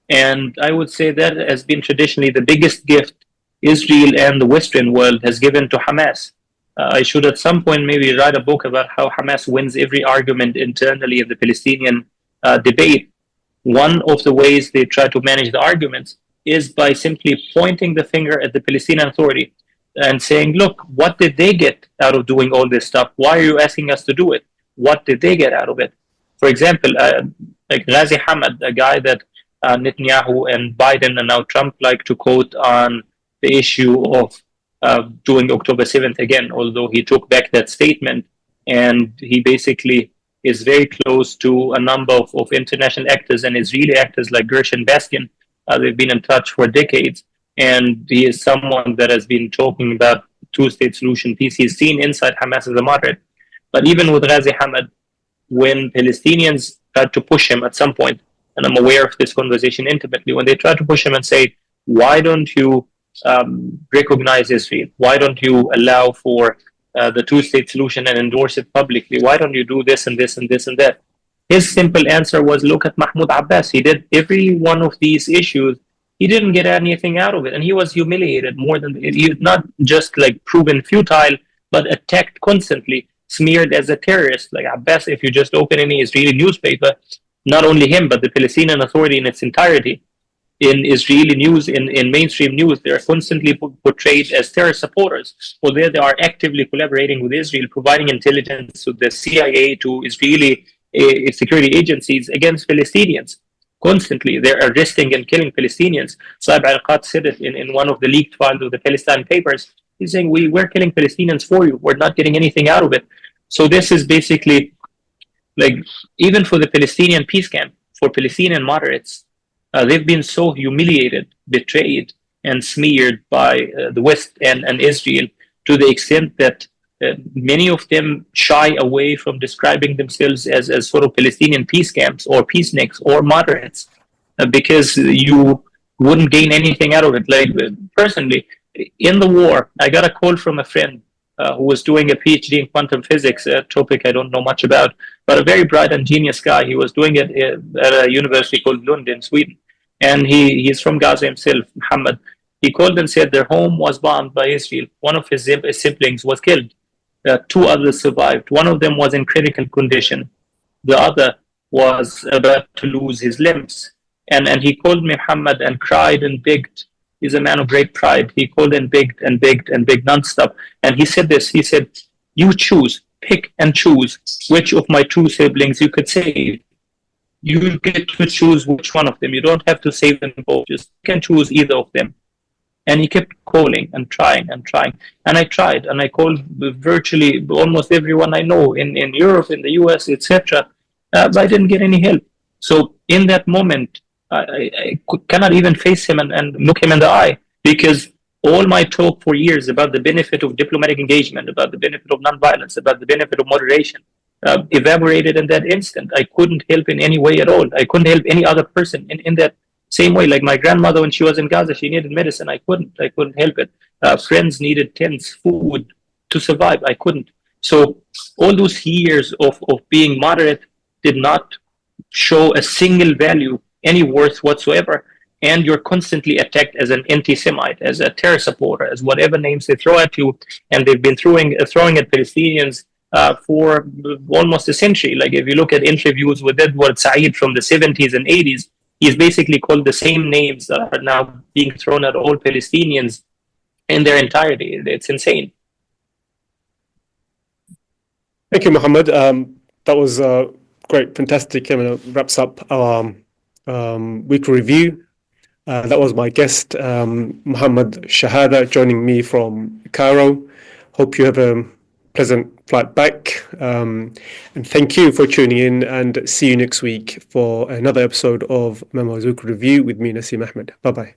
S2: And I would say that has been traditionally the biggest gift Israel and the Western world has given to Hamas. I should at some point maybe write a book about how Hamas wins every argument internally in the Palestinian debate. One of the ways they try to manage the arguments is by simply pointing the finger at the Palestinian Authority and saying, look, what did they get out of doing all this stuff? Why are you asking us to do it? What did they get out of it? For example, like Ghazi Hamad, a guy that Netanyahu and Biden and now Trump like to quote on the issue of doing October 7th again, although he took back that statement. And he basically is very close to a number of international actors and Israeli actors like Gershon Baskin. They've been in touch for decades. And he is someone that has been talking about two-state solution peace. He's seen inside Hamas as a moderate. But even with Ghazi Hamad, when Palestinians tried to push him at some point, and I'm aware of this conversation intimately, when they tried to push him and say, why don't you recognize Israel? Why don't you allow for the two-state solution and endorse it publicly? Why don't you do this and this and this and that? His simple answer was, look at Mahmoud Abbas. He did every one of these issues. He didn't get anything out of it, and he was humiliated more than he was not just like proven futile, but attacked constantly, smeared as a terrorist. Like Abbas, if you just open any Israeli newspaper, not only him but the Palestinian Authority in its entirety, in Israeli news, in mainstream news, they are constantly portrayed as terrorist supporters. Well, they are actively collaborating with Israel, providing intelligence to the CIA, to Israeli security agencies against Palestinians. Constantly, they're arresting and killing Palestinians. Saib Arqat said it in one of the leaked files of the Palestine papers. He's saying, we're killing Palestinians for you. We're not getting anything out of it. So this is basically, like, even for the Palestinian peace camp, for Palestinian moderates, they've been so humiliated, betrayed, and smeared by the West and Israel to the extent that many of them shy away from describing themselves as sort of Palestinian peace camps or peaceniks or moderates because you wouldn't gain anything out of it. Like personally, in the war, I got a call from a friend who was doing a PhD in quantum physics, a topic I don't know much about, but a very bright and genius guy. He was doing it at a university called Lund in Sweden. And he's from Gaza himself, Muhammad. He called and said their home was bombed by Israel. One of his siblings was killed. Two others survived. One of them was in critical condition. The other was about to lose his limbs. And he called me Muhammad and cried and begged. He's a man of great pride. He called and begged and begged and begged nonstop. And he said this, he said, you choose, pick and choose which of my two siblings you could save. You get to choose which one of them. You don't have to save them both. Just can choose either of them. And he kept calling and trying and trying. And I tried, and I called virtually almost everyone I know in Europe, in the US, etc. But I didn't get any help. So in that moment, I cannot even face him and look him in the eye, because all my talk for years about the benefit of diplomatic engagement, about the benefit of nonviolence, about the benefit of moderation, evaporated in that instant. I couldn't help in any way at all. I couldn't help any other person in that same way. Like my grandmother, when she was in Gaza, she needed medicine. I couldn't help it. Friends needed tents, food to survive. I couldn't. So all those years of being moderate did not show a single value, any worth whatsoever. And you're constantly attacked as an anti-Semite, as a terror supporter, as whatever names they throw at you. And they've been throwing at Palestinians for almost a century. Like if you look at interviews with Edward Said from the 70s and 80s, he's basically called the same names that are now being thrown at all Palestinians in their entirety. It's insane.
S1: Thank you, Muhammad. That was great, fantastic. Wraps up our weekly review. That was my guest, Muhammad Shehada, joining me from Cairo. Hope you have a pleasant flight back. And thank you for tuning in, and see you next week for another episode of Memo's Weekly Review with me, Naseem Ahmed. Bye-bye.